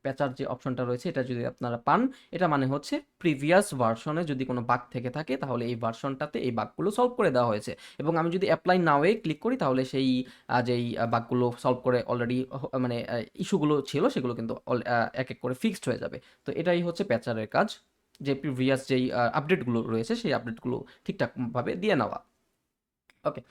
প্যাচার যে অপশনটা রয়েছে এটা যদি আপনারা পান, এটা মানে হচ্ছে প্রিভিয়াস ভার্সনে যদি কোনো বাগ থেকে থাকে তাহলে এই ভার্সনটাতে এই বাগগুলো সলভ করে দেওয়া হয়েছে, এবং আমি যদি অ্যাপ্লাই নাওয়ে ক্লিক করি তাহলে সেই যেই বাগগুলো সলভ করে অলরেডি মানে ইস্যুগুলো ছিল সেগুলো কিন্তু এক এক করে ফিক্সড হয়ে যাবে। তো এটাই হচ্ছে প্যাচারের কাজ, যে প্রিভিয়াস যেই আপডেটগুলো রয়েছে সেই আপডেটগুলো ঠিকঠাকভাবে দিয়ে নেওয়া। ওকে,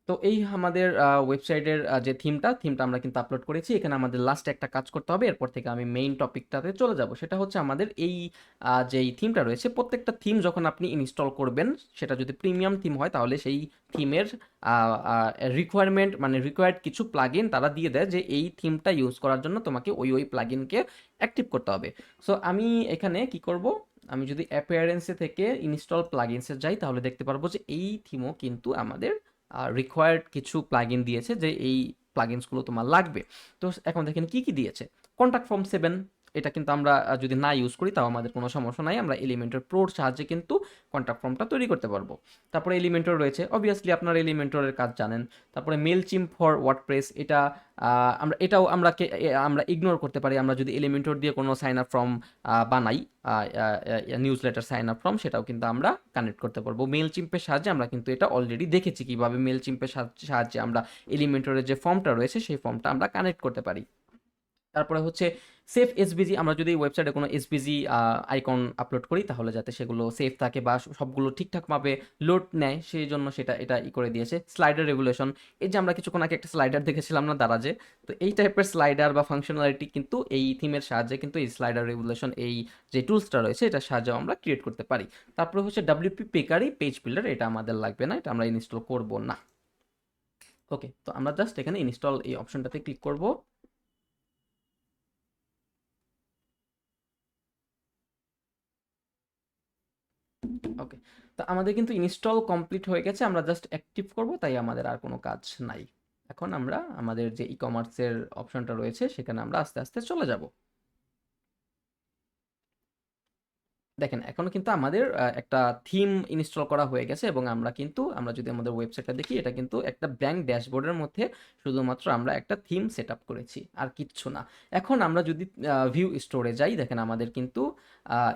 তো এই আমাদের ওয়েবসাইটের যে থিমটা আমরা কিন্তু আপলোড করেছি। এখানে আমাদের লাস্ট একটা কাজ করতে হবে, এরপর থেকে আমি মেইন টপিকটাতে চলে যাব। সেটা হচ্ছে আমাদের এই যেই থিমটা রয়েছে, প্রত্যেকটা থিম যখন আপনি ইনস্টল করবেন, সেটা যদি প্রিমিয়াম থিম হয় তাহলে সেই থিমের রিকোয়ারমেন্ট মানে রিকোয়ার্ড কিছু প্লাগইন তারা দিয়ে দেয়, যে এই থিমটা ইউজ করার জন্য তোমাকে ওই ওই প্লাগইনকে অ্যাক্টিভ করতে হবে। সো আমি এখানে কি করব, আমি যদি অ্যাপিয়ারেন্সে থেকে ইনস্টল প্লাগইনসে যাই তাহলে দেখতে পারবো যে এই থিমও কিন্তু আমাদের রিকোয়ার্ড কিছু প্লাগইন দিয়েছে, যে এই প্লাগইনসগুলো তোমার লাগবে। তো এখন দেখেন কি কি দিয়েছে। কন্ট্যাক্ট ফর্ম 7, এটা কিন্তু আমরা যদি না ইউজ করি তাও আমাদের কোনো সমস্যা নাই, আমরা এলিমেন্টর প্রোর সাহায্যে কিন্তু কন্ট্যাক্ট ফর্মটা তৈরি করতে পারবো। তারপরে এলিমেন্টর রয়েছে, অবভিয়াসলি আপনারা এলিমেন্টরের কাজ জানেন। তারপরে মেল চিম ফর ওয়ার্ডপ্রেস, এটা এটাও আমরা ইগনোর করতে পারি, আমরা যদি এলিমেন্টর দিয়ে কোনো সাইন আপ ফর্ম বানাই, newsletter sign up form, সেটাও কিন্তু আমরা কানেক্ট করতে পারবো মেল চিম্পের সাহায্যে। আমরা কিন্তু এটা অলরেডি দেখেছি কিভাবে মেল চিম্পের সাহায্যে আমরা এলিমেন্টরের যে ফর্মটা রয়েছে সেই ফর্মটা আমরা কানেক্ট করতে পারি। তারপরে হচ্ছে সেফ এসবিজি, আমরা যদি ওয়েবসাইটে কোনো এসবিজি আইকন আপলোড করি তাহলে যাতে সেগুলো সেফ থাকে বা সবগুলো ঠিকঠাকভাবে লোড নেয়, সেই জন্য এটা করে দিয়েছে। স্লাইডার রেগুলেশন, এই যে আমরা কিছুক্ষণ আগে একটা স্লাইডার দেখেছিলাম না দারাজে, তো এই টাইপের স্লাইডার বা ফাংশনালিটি কিন্তু এই থিমের সাহায্যে কিন্তু এই স্লাইডার রেগুলেশন এই যে টুলসটা রয়েছে এটার সাহায্যে আমরা ক্রিয়েট করতে পারি। তারপরে হচ্ছে ডাব্লিউপি পেকারি পেজ বিল্ডার, এটা আমাদের লাগবে না, এটা আমরা ইনস্টল করব না। ওকে, তো আমরা জাস্ট এখানে ইনস্টল এই অপশনটাতে ক্লিক করব। ওকে, তো আমাদের কিন্তু ইনস্টল কমপ্লিট হয়ে গেছে, আমরা জাস্ট অ্যাক্টিভ করব, তাই আমাদের আর কোনো কাজ নাই। এখন আমরা আমাদের যে ই কমার্সের অপশনটা রয়েছে সেখানে আমরা আস্তে আস্তে চলে যাব। দেখেন এখনো কিন্তু আমাদের একটা থিম ইনস্টল করা হয়ে গেছে, এবং আমরা যদি আমাদের ওয়েবসাইটটা দেখি, এটা কিন্তু একটা ব্ল্যাঙ্ক ড্যাশবোর্ডের মধ্যে শুধুমাত্র আমরা একটা থিম সেট আপ করেছি, আর কিচ্ছু না। এখন আমরা যদি ভিউ স্টোরে যাই, দেখেন আমাদের কিন্তু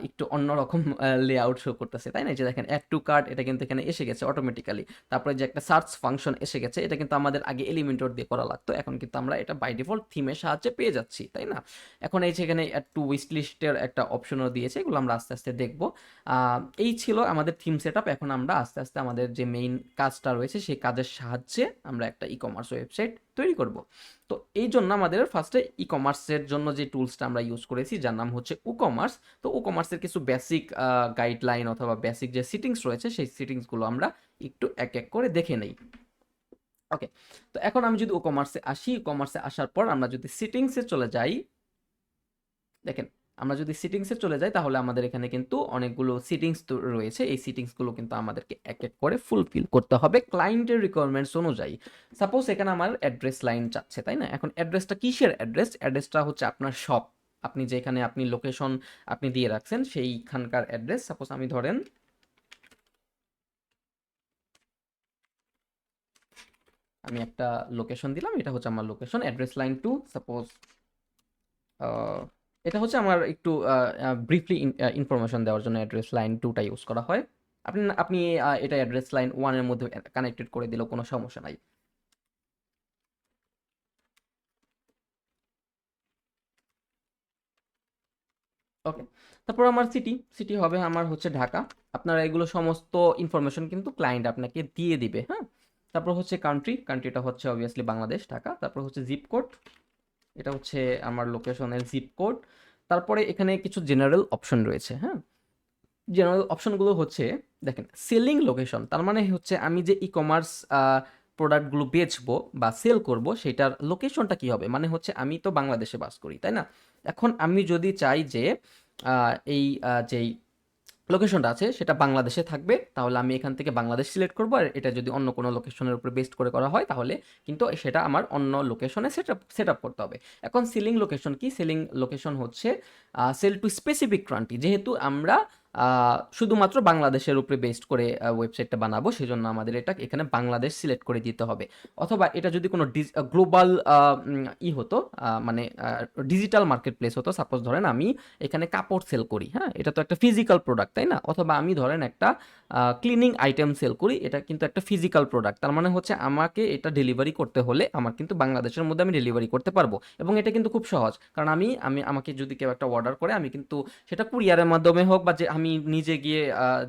একটু অন্যরকম লেআউট শো করতেছে, তাই না? এই যে দেখেন অ্যাড টু কার্ট, এটা কিন্তু এখানে এসে গেছে অটোমেটিক্যালি। তারপরে যে একটা সার্চ ফাংশন এসে গেছে, এটা কিন্তু আমাদের আগে এলিমেন্টর দিয়ে করা লাগতো, এখন কিন্তু আমরা এটা বাই ডিফল্ট থিমের সাহায্যে পেয়ে যাচ্ছি, তাই না? এখন এই যে এখানে অ্যাড টু উইশ লিস্টের একটা অপশনও দিয়েছে, এগুলো আমরা আস্তে আস্তে দেখবো। এই ছিল আমাদের থিম সেট আপ। এখন আমরা আস্তে আস্তে আমাদের যে মেইন কাজটা রয়েছে সেই কাজের সাহায্যে আমরা একটা ই কমার্স ওয়েবসাইট তৈরি করব। তো এই জন্য আমাদের ফার্স্টে ই কমার্সের জন্য যে টুলসটা আমরা ইউজ করেছি, যার নাম হচ্ছে উ কমার্স। তো উ কমার্সের কিছু বেসিক গাইডলাইন অথবা বেসিক যে সিটিংস রয়েছে, সেই সিটিংসগুলো আমরা একটু এক এক করে দেখে নেই। ওকে, তো এখন আমি যদি ই কমার্সে আসি, ই কমার্সে আসার পর আমরা যদি সিটিংসে চলে যাই, দেখেন আমরা যদি সিটিংসে চলে যাই তাহলে আমাদের এখানে কিন্তু অনেকগুলো সিটিংস রয়েছে। এই সিটিংসগুলো কিন্তু আমাদেরকে এক এক করে ফুলফিল করতে হবে ক্লায়েন্টের রিকোয়ারমেন্টস অনুযায়ী। সাপোজ এখানে আমার অ্যাড্রেস লাইন চাচ্ছে, তাই না? এখন অ্যাড্রেসটা কিসের অ্যাড্রেস? অ্যাড্রেসটা হচ্ছে আপনার শপ, আপনি যেখানে আপনি লোকেশন আপনি দিয়ে রাখছেন সেইখানকার অ্যাড্রেস। সাপোজ আমি ধরেন আমি একটা লোকেশন দিলাম, এটা হচ্ছে আমার location, address line two suppose. এটা হচ্ছে আমার একটু ব্রিফলি ইনফরমেশন দেওয়ার জন্য অ্যাড্রেস লাইন টুটা ইউজ করা হয়। আপনি এটা অ্যাড্রেস লাইন ওয়ানের মধ্যে কানেক্টেড করে দিলেও কোনো সমস্যা নাই। ওকে, তারপর আমার সিটি হবে আমার হচ্ছে ঢাকা। আপনারা এগুলো সমস্ত ইনফরমেশন কিন্তু ক্লায়েন্ট আপনাকে দিয়ে দিবে, হ্যাঁ। তারপর হচ্ছে কান্ট্রিটা হচ্ছে অবভিয়াসলি বাংলাদেশ, ঢাকা। তারপর হচ্ছে জিপ কোড, এটা হচ্ছে আমার লোকেশনের জিপ কোড। তারপরে এখানে কিছু জেনারেল অপশন রয়েছে, হ্যাঁ। জেনারেল অপশনগুলো হচ্ছে, দেখেন সেলিং লোকেশন, তার মানে হচ্ছে আমি যে ই কমার্স প্রোডাক্টগুলো বেচবো বা সেল করব সেটার লোকেশনটা কি হবে, মানে হচ্ছে আমি তো বাংলাদেশে বাস করি, তাই না? এখন আমি যদি চাই যে এই যেই লোকেশনটা আছে সেটা বাংলাদেশে থাকবে, তাহলে আমি এখান থেকে বাংলাদেশ সিলেক্ট করবো। আর এটা যদি অন্য কোনো লোকেশনের উপর বেস্ট করে করা হয় তাহলে কিন্তু সেটা আমার অন্য লোকেশনে সেট আপ করতে হবে। এখন সেলিং লোকেশন কি? সেলিং লোকেশন হচ্ছে সেল টু স্পেসিফিক কান্ট্রি। যেহেতু আমরা শুধুমাত্র বাংলাদেশের উপরে বেস্ট করে ওয়েবসাইটটা বানাবো, সেজন্য আমাদের এটা এখানে বাংলাদেশ সিলেক্ট করে দিতে হবে। অথবা এটা যদি কোনো গ্লোবাল হতো, মানে ডিজিটাল মার্কেট প্লেস হতো, সাপোজ ধরেন আমি এখানে কাপড় সেল করি, হ্যাঁ, এটা তো একটা ফিজিক্যাল প্রোডাক্ট, তাই না? অথবা আমি ধরেন একটা ক্লিনিং আইটেম সেল করি, এটা কিন্তু একটা ফিজিক্যাল প্রোডাক্ট। তার মানে হচ্ছে আমাকে এটা ডেলিভারি করতে হলে আমার কিন্তু বাংলাদেশের মধ্যে আমি ডেলিভারি করতে পারবো, এবং এটা কিন্তু খুব সহজ। কারণ আমাকে যদি কেউ একটা অর্ডার করে, আমি কিন্তু সেটা কুরিয়ারের মাধ্যমে হোক বা যে আমি নিজে গিয়ে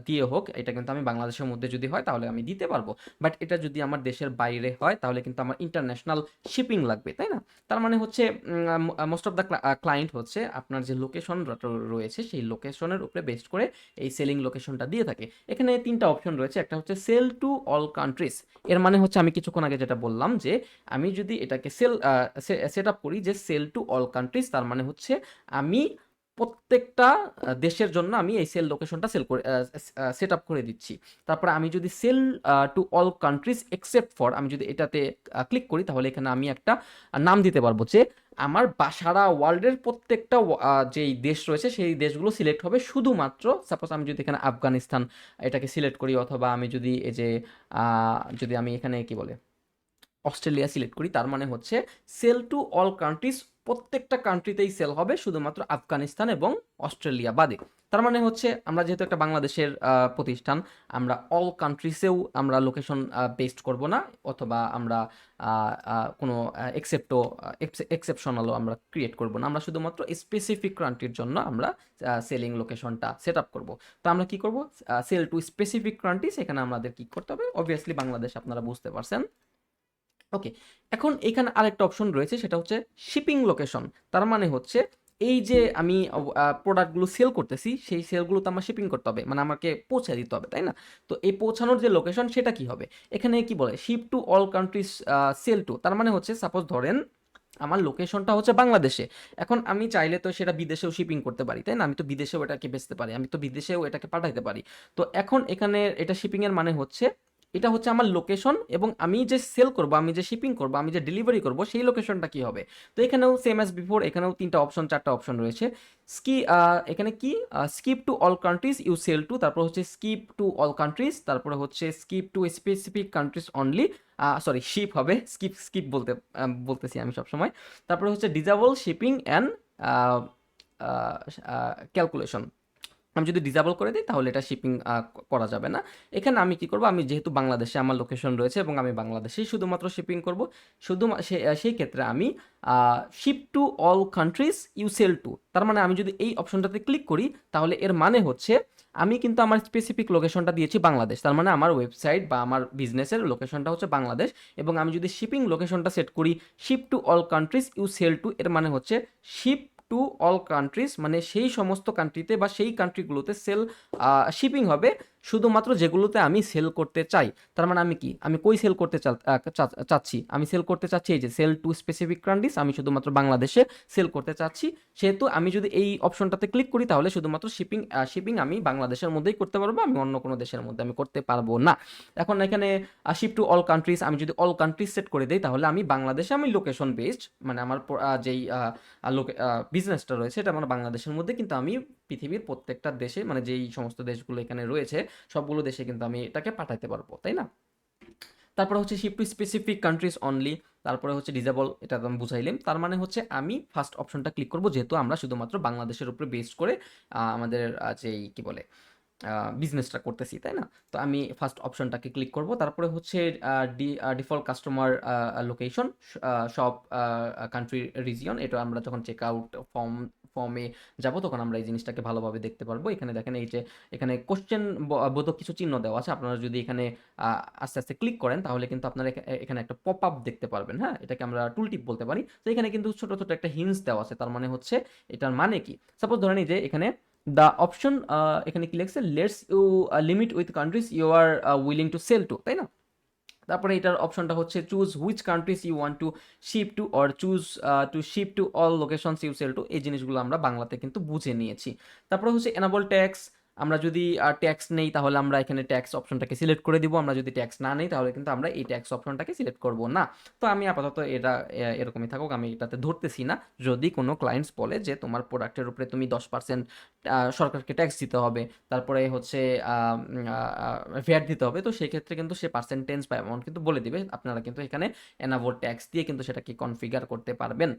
দিয়ে হোক, এটা কিন্তু আমি বাংলাদেশের মধ্যে যদি হয় তাহলে আমি দিতে পারবো। বাট এটা যদি আমার দেশের বাইরে হয় তাহলে কিন্তু আমার ইন্টারন্যাশনাল শিপিং লাগবে, তাই না? তার মানে হচ্ছে মোস্ট অফ দ্য ক্লায়েন্ট হচ্ছে আপনার যে লোকেশন রয়েছে সেই লোকেশনের উপরে বেস্ট করে এই সেলিং লোকেশনটা দিয়ে থাকে। এখানে তিনটা অপশন রয়েছে, একটা হচ্ছে সেল টু অল কান্ট্রিজ। এর মানে হচ্ছে আমি কিছুক্ষণ আগে যেটা বললাম যে আমি যদি এটাকে সেট আপ করি যে সেল টু অল কান্ট্রিজ, তার মানে হচ্ছে আমি প্রত্যেকটা দেশের জন্য আমি এই সেল লোকেশনটা সেট আপ করে দিচ্ছি। তারপরে আমি যদি sell to all countries except for, আমি যদি এটাতে ক্লিক করি তাহলে এখানে আমি একটা নাম দিতে পারবো যে আমার সারা ওয়ার্ল্ডের প্রত্যেকটা যেই দেশ রয়েছে সেই দেশগুলো সিলেক্ট হবে শুধুমাত্র। সাপোজ আমি যদি এখানে আফগানিস্তান এটাকে সিলেক্ট করি, অথবা আমি যদি এই যে যদি আমি এখানে কি বলে অস্ট্রেলিয়া সিলেক্ট করি, তার মানে হচ্ছে সেল টু অল কান্ট্রিজ, প্রত্যেকটা কান্ট্রিতেই সেল হবে শুধুমাত্র আফগানিস্তান এবং অস্ট্রেলিয়া বাদে। তার মানে হচ্ছে আমরা যেহেতু একটা বাংলাদেশের প্রতিষ্ঠান, আমরা অল কান্ট্রিজেও আমরা লোকেশন বেস্ট করব না, অথবা আমরা কোনো এক্সেপশনালও আমরা ক্রিয়েট করব না। আমরা শুধুমাত্র স্পেসিফিক কান্ট্রির জন্য আমরা সেলিং লোকেশনটা সেট আপ করবো। তো আমরা কি করব? সেল টু স্পেসিফিক কান্ট্রিজ, এখানে আমাদের কি করতে হবে? অবভিয়াসলি বাংলাদেশ, আপনারা বুঝতে পারছেন। ওকে, এখন এখানে আরেকটা অপশন রয়েছে, সেটা হচ্ছে শিপিং লোকেশন। তার মানে হচ্ছে এই যে আমি প্রোডাক্টগুলো সেল করতেছি, সেই সেলগুলো তো আমার শিপিং করতে হবে, মানে আমাকে পৌঁছে দিতে হবে, তাই না? তো এই পৌঁছানোর যে লোকেশন সেটা কি হবে? এখানে কি বলে, ship to all countries, sell to, তার মানে হচ্ছে সাপোজ ধরেন আমার লোকেশনটা হচ্ছে বাংলাদেশে। এখন আমি চাইলে তো সেটা বিদেশেও শিপিং করতে পারি, তাই না? আমি তো বিদেশেও এটাকে বেচতে পারি, আমি তো বিদেশেও এটাকে পাঠাইতে পারি। তো এখন এখানে এটা শিপিং এর মানে হচ্ছে, এটা হচ্ছে আমার লোকেশন, এবং আমি যে সেল করব, আমি যে শিপিং করব, আমি যে ডেলিভারি করব, সেই লোকেশনটা কি হবে? তো এখানেও সেম অ্যাজ বিফোর, এখানেও তিনটা অপশন, চারটা অপশন রয়েছে। এখানে কি, skip to all countries you sell to, তারপর হচ্ছে স্কিপ টু অল কান্ট্রিজ, তারপরে হচ্ছে skip to specific countries only, sorry ship হবে, স্কিপ স্কিপ বলতেছি আমি সবসময়। তারপরে হচ্ছে ডিজেবল শিপিং অ্যান্ড ক্যালকুলেশন, আমি যদি ডিসেবল করে দিই তাহলে এটা শিপিং করা যাবে না। এখানে আমি কি করব, আমি যেহেতু বাংলাদেশে আমার লোকেশন রয়েছে এবং আমি বাংলাদেশেই শুধুমাত্র শিপিং করব, সেই ক্ষেত্রে আমি ship to all countries you sell to, তার মানে আমি যদি এই অপশনটাতে ক্লিক করি তাহলে এর মানে হচ্ছে আমি কিন্তু আমার স্পেসিফিক লোকেশনটা দিয়েছি বাংলাদেশ, তার মানে আমার ওয়েবসাইট বা আমার বিজনেসের লোকেশনটা হচ্ছে বাংলাদেশ, এবং আমি যদি শিপিং লোকেশনটা সেট করি ship to all countries you sell to, এর মানে হচ্ছে শিপ টু অল কান্ট্রিজ, মানে সেই সমস্ত কান্ট্রিতে বা সেই কান্ট্রিগুলোতে শিপিং হবে, শুধুমাত্র যেগুলোতে আমি সেল করতে চাই। তার মানে আমি কি, আমি কই সেল করতে চাচ্ছি, আমি সেল করতে চাচ্ছি এই যে সেল টু স্পেসিফিক কান্ট্রিজ, আমি শুধুমাত্র বাংলাদেশে সেল করতে চাচ্ছি। সেহেতু আমি যদি এই অপশনটাতে ক্লিক করি তাহলে শুধুমাত্র শিপিং আমি বাংলাদেশের মধ্যেই করতে পারবো, আমি অন্য কোনো দেশের মধ্যে আমি করতে পারবো না। এখন এখানে শিপ টু অল কান্ট্রিজ, আমি যদি অল কান্ট্রিজ সেট করে দিই তাহলে আমি বাংলাদেশে আমি লোকেশন বেসড, মানে আমার যেই বিজনেসটা রয়েছে এটা আমার বাংলাদেশের মধ্যে, কিন্তু আমি পৃথিবীর প্রত্যেকটা দেশে, মানে যেই সমস্ত দেশগুলো এখানে রয়েছে সবগুলো দেশে কিন্তু আমি এটাকে পাঠাতে পারবো, তাই না? তারপরে হচ্ছে ship to specific countries only, তারপরে হচ্ছে ডিজেবল, এটা তো আমি বুঝাইলাম। তার মানে হচ্ছে আমি ফার্স্ট অপশনটা ক্লিক করব, যেহেতু আমরা শুধুমাত্র বাংলাদেশের উপরে বেসড করে আমাদের যেই কি বলে বিজনেসটা করতেছি, তাই না? তো আমি ফার্স্ট অপশনটাকে ক্লিক করব, তারপরে হচ্ছে ডিফল্ট কাস্টমার লোকেশন, সব কান্ট্রি রিজিয়ন, এটা আমরা যখন চেক আউট ফর্মে যাব তখন আমরা এই জিনিসটাকে ভালোভাবে দেখতে পারবো। এখানে দেখেন এই যে এখানে কোশ্চেন বোধক কিছু চিহ্ন দেওয়া আছে, আপনারা যদি এখানে আস্তে আস্তে ক্লিক করেন তাহলে কিন্তু আপনারা এখানে একটা পপ আপ দেখতে পারবেন, হ্যাঁ, এটাকে আমরা টুল টিপ বলতে পারি। তো এখানে কিন্তু ছোট ছোট একটা হিন্টস দেওয়া আছে, তার মানে হচ্ছে এটার মানে কি, সাপোজ ধরেন এই যে এখানে দ্য অপশন, এখানে কি লিখছে, lets you limit with countries you are willing to sell to, তাই না? তারপরে এটার অপশনটা হচ্ছে choose which countries you want to ship to, or choose to ship to all locations you sell to, এই জিনিসগুলো আমরা বাংলাতে কিন্তু বুঝে নিয়েছি। তারপরে হচ্ছে এনাবল ট্যাক্স, আমরা যদি ট্যাক্স নেই তাহলে আমরা এখানে ট্যাক্স অপশনটাকে সিলেক্ট করে দিব, আমরা যদি ট্যাক্স না নেই তাহলে কিন্তু আমরা এই ট্যাক্স অপশনটাকে সিলেক্ট করব না। তো আমি আপাতত এটা এরকমই থাকুক, আমি এটাতে ধরতেছি না। যদি কোনো ক্লায়েন্টস বলে যে তোমার প্রোডাক্টের উপরে তুমি 10% সরকারকে ট্যাক্স দিতে হবে, তারপরে হচ্ছে ভ্যাট দিতে হবে, তো সেক্ষেত্রে কিন্তু সে পার্সেন্টেজ বা অ্যামাউন্ট কিন্তু বলে দিবে, আপনারা কিন্তু এখানে এনাবল ট্যাক্স দিয়ে কিন্তু সেটাকে কনফিগার করতে পারবেন।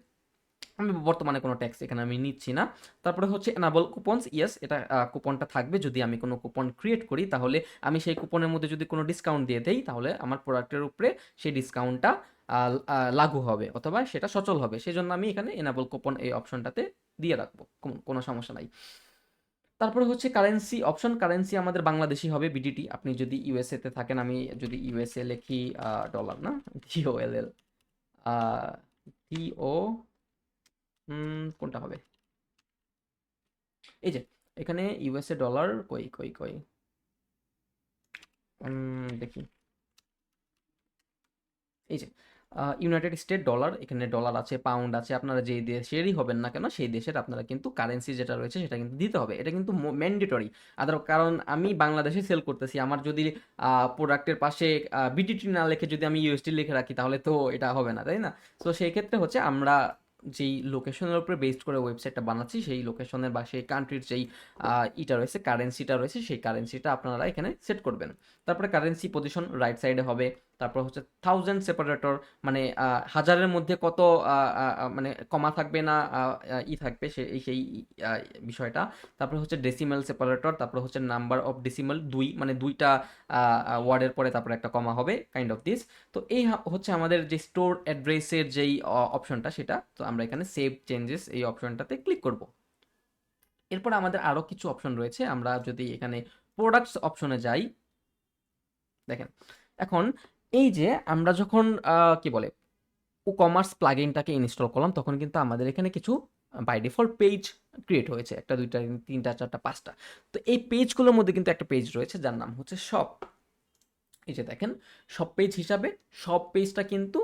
আমি বর্তমানে কোনো ট্যাক্স এখানে আমি নিচ্ছি না। তারপরে হচ্ছে এনাবল কুপনস, ইয়েস, এটা কুপনটা থাকবে, যদি আমি কোনো কুপন ক্রিয়েট করি তাহলে আমি সেই কুপনের মধ্যে যদি কোনো ডিসকাউন্ট দিয়ে দেই তাহলে আমার প্রোডাক্টের উপরে সেই ডিসকাউন্টটা লাগু হবে অথবা সেটা সচল হবে, সেই জন্য আমি এখানে এনাবল কুপন এই অপশনটাতে দিয়ে রাখবো, কোনো সমস্যা নাই। তারপরে হচ্ছে কারেন্সি অপশন, কারেন্সি আমাদের বাংলাদেশি হবে বিডিটি, আপনি যদি ইউএসএ তে থাকেন, আমি যদি ইউএসএ লিখি, ডলার না, ডিওএলএল, ডিও, কোনটা হবে, এই যে এখানে ইউএসএ ডলার, কই কই কই, দেখি, এই যে ইউনাইটেড স্টেট ডলার, এখানে ডলার আছে, পাউন্ড আছে, আপনারা যেই দেশেরই হবেন না কেন সেই দেশের আপনারা কিন্তু কারেন্সি যেটা রয়েছে সেটা কিন্তু দিতে হবে, এটা কিন্তু ম্যান্ডেটরি। কারণ আমি বাংলাদেশে সেল করতেছি, আমার যদি প্রোডাক্টের পাশে বিডিটি না লিখে যদি আমি ইউএসডি লিখে রাখি তাহলে তো এটা হবে না, তাই না? তো সেই ক্ষেত্রে হচ্ছে আমরা যেই লোকেশনের উপরে বেসড করে ওয়েবসাইটটা বানাচ্ছি সেই লোকেশনের বা সেই কান্ট্রির যেই ইটা রয়েছে, কারেন্সিটা রয়েছে, সেই কারেন্সিটা আপনারা এখানে সেট করবেন। তারপরে কারেন্সি পজিশন রাইট সাইডে হবে। তারপর হচ্ছে থাউজেন্ড সেপারেটর, মানে হাজারের মধ্যে কত মানে কমা থাকবে না থাকবে সেই বিষয়টা। তারপর হচ্ছে ডেসিমাল সেপারেটর, তারপর হচ্ছে নাম্বার অফ ডেসিমাল, দুই, মানে দুইটা ওয়ার্ডের পরে তারপরে একটা কমা হবে, কাইন্ড অফ দিস। তো এই হচ্ছে আমাদের যে স্টোর অ্যাড্রেসের যেই অপশনটা, সেটা তো আমরা এখানে সেভ চেঞ্জেস এই অপশনটাতে ক্লিক করব। এরপর আমাদের আরও কিছু অপশন রয়েছে, আমরা যদি এখানে প্রোডাক্টস অপশনে যাই, দেখেন এখন এই যে আমরা যখন কি বলে কমার্স প্লাগইনটাকে ইনস্টল করলাম তখন কিন্তু আমাদের এখানে কিছু বাই ডিফল্ট পেজ ক্রিয়েট হয়েছে, একটা দুইটা তিনটা চারটা পাঁচটা। তো এই পেজগুলোর মধ্যে কিন্তু একটা পেজ রয়েছে যার নাম হচ্ছে শপ। এই যে দেখেন সব পেজ হিসাবে সব পেজটা কিন্তু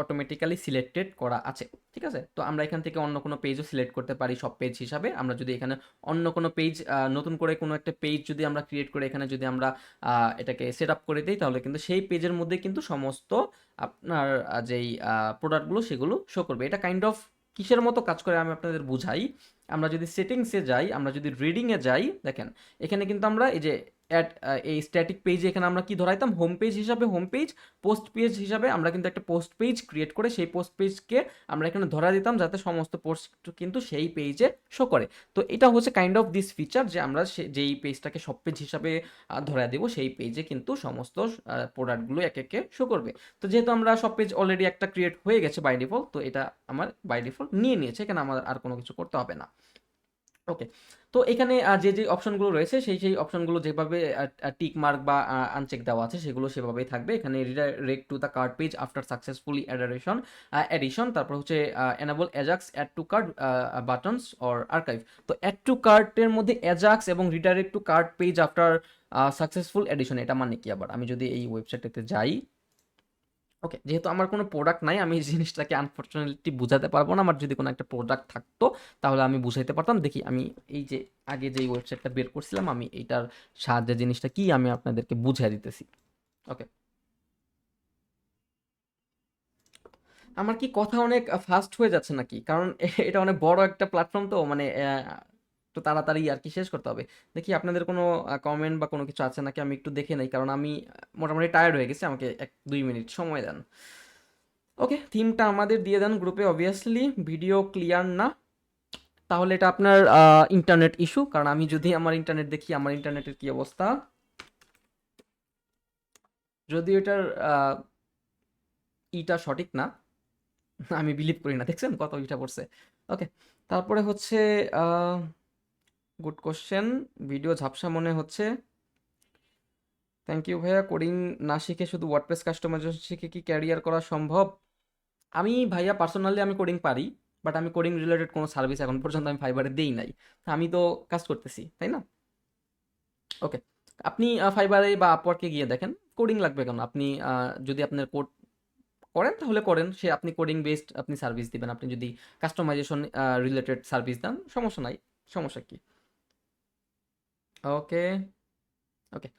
অটোমেটিক্যালি সিলেক্টেড করা আছে, ঠিক আছে। তো আমরা এখান থেকে অন্য কোনো পেজও সিলেক্ট করতে পারি সব পেজ হিসাবে। আমরা যদি এখানে অন্য কোনো পেজ নতুন করে কোনো একটা পেজ যদি আমরা ক্রিয়েট করে এখানে যদি আমরা এটাকে সেট আপ করে দিই, তাহলে কিন্তু সেই পেজের মধ্যে কিন্তু সমস্ত আপনার যেই প্রোডাক্টগুলো সেগুলো শো করবে। এটা কাইন্ড অফ কিসের মতো কাজ করে আমি আপনাদের বুঝাই। আমরা যদি সেটিংসে যাই, আমরা যদি রিডিংয়ে যাই, দেখেন এখানে কিন্তু আমরা এই যে অ্যাট এই স্ট্যাটিক পেজে এখানে আমরা কি ধরাইতাম, হোম পেজ হিসাবে হোম পেজ, পোস্ট পেজ হিসাবে আমরা কিন্তু একটা পোস্ট পেজ ক্রিয়েট করে সেই পোস্ট পেজকে আমরা এখানে ধরা দিতাম যাতে সমস্ত পোস্ট কিন্তু সেই পেজে শো করে। তো এটা হচ্ছে কাইন্ড অফ দিস ফিচার যে আমরা যেই পেজটাকে সব পেজ হিসাবে ধরা দেবো সেই পেজে কিন্তু সমস্ত প্রোডাক্টগুলো একে একে শো করবে। তো যেহেতু আমরা সব পেজ অলরেডি একটা ক্রিয়েট হয়ে গেছে বাই ডিফল্ট, তো এটা আমার বাই ডিফল্ট নিয়ে নিয়েছে, এখানে আমার আর কোনো কিছু করতে হবে না। ওকে, তো এখানে যে অপশনগুলো রয়েছে সেই অপশনগুলো যেভাবে টিক মার্ক বা আনচেক দেওয়া আছে সেগুলো সেভাবেই থাকবে। এখানে redirect to the cart page after successfully addition, তারপর হচ্ছে enable AJAX add to cart buttons or archive. তো অ্যাড টু কার্টের মধ্যে অ্যাজাক্স এবং redirect to cart page after successful addition, এটা মানে কি আবার? আমি যদি এই ওয়েবসাইটটাতে যাই, ওকে, যেহেতু আমার কোনো প্রোডাক্ট নাই আমি এই জিনিসটাকে আনফরচুনেটলি বুঝাতে পারবো না। আমার যদি কোনো একটা প্রোডাক্ট থাকতো তাহলে আমি বুঝাইতে পারতাম। দেখি আমি এই যে আগে যে ওয়েবসাইটটা বের করছিলাম আমি এইটার সাহায্যে জিনিসটা কি আমি আপনাদেরকে বুঝিয়ে দিতেছি। ওকে, আমার কি কথা অনেক ফাস্ট হয়ে যাচ্ছে নাকি? কারণ এটা অনেক বড় একটা প্ল্যাটফর্ম, তো মানে একটু তাড়াতাড়ি আর কি শেষ করতে হবে। দেখি আপনাদের কোনো কমেন্ট বা কোনো কিছু আছে নাকি, আমি একটু দেখে নেই, কারণ আমি মোটামুটি টায়ার্ড হয়ে গেছি। আমাকে 1-2 মিনিট সময় দেন। ওকে, থিমটা আমাদের দিয়ে দেন গ্রুপে। অবভিয়াসলি ভিডিও ক্লিয়ার না, তাহলে এটা আপনার ইন্টারনেট ইস্যু। কারণ আমি যদি আমার ইন্টারনেট দেখি, আমার ইন্টারনেটের কি অবস্থা, যদিও এটার ইটা সঠিক না, আমি বিলিভ করি না। দেখছেন কত ইটা পড়ছে। ওকে, তারপরে হচ্ছে গুড কোশ্চেন, ভিডিও ঝাপসা মনে হচ্ছে। থ্যাংক ইউ ভাইয়া। কোডিং না শিখে শুধু ওয়ার্ডপ্রেস কাস্টমাইজেশন শিখে কি ক্যারিয়ার করা সম্ভব? আমি ভাইয়া পার্সোনালি আমি কোডিং পারি, বাট আমি কোডিং রিলেটেড কোনো সার্ভিস এখন পর্যন্ত আমি ফাইবারে দেই নাই। আমি তো কাজ করতেছি, তাই না? ওকে, আপনি ফাইবারে বা আপওয়ার্কে গিয়ে দেখেন কোডিং লাগবে কেন। আপনি যদি আপনার কোড করেন তাহলে করেন, সে আপনি কোডিং বেসড আপনি সার্ভিস দিবেন। আপনি যদি কাস্টমাইজেশন রিলেটেড সার্ভিস দেন সমস্যা নাই, সমস্যা কি? ওকে, ওকে,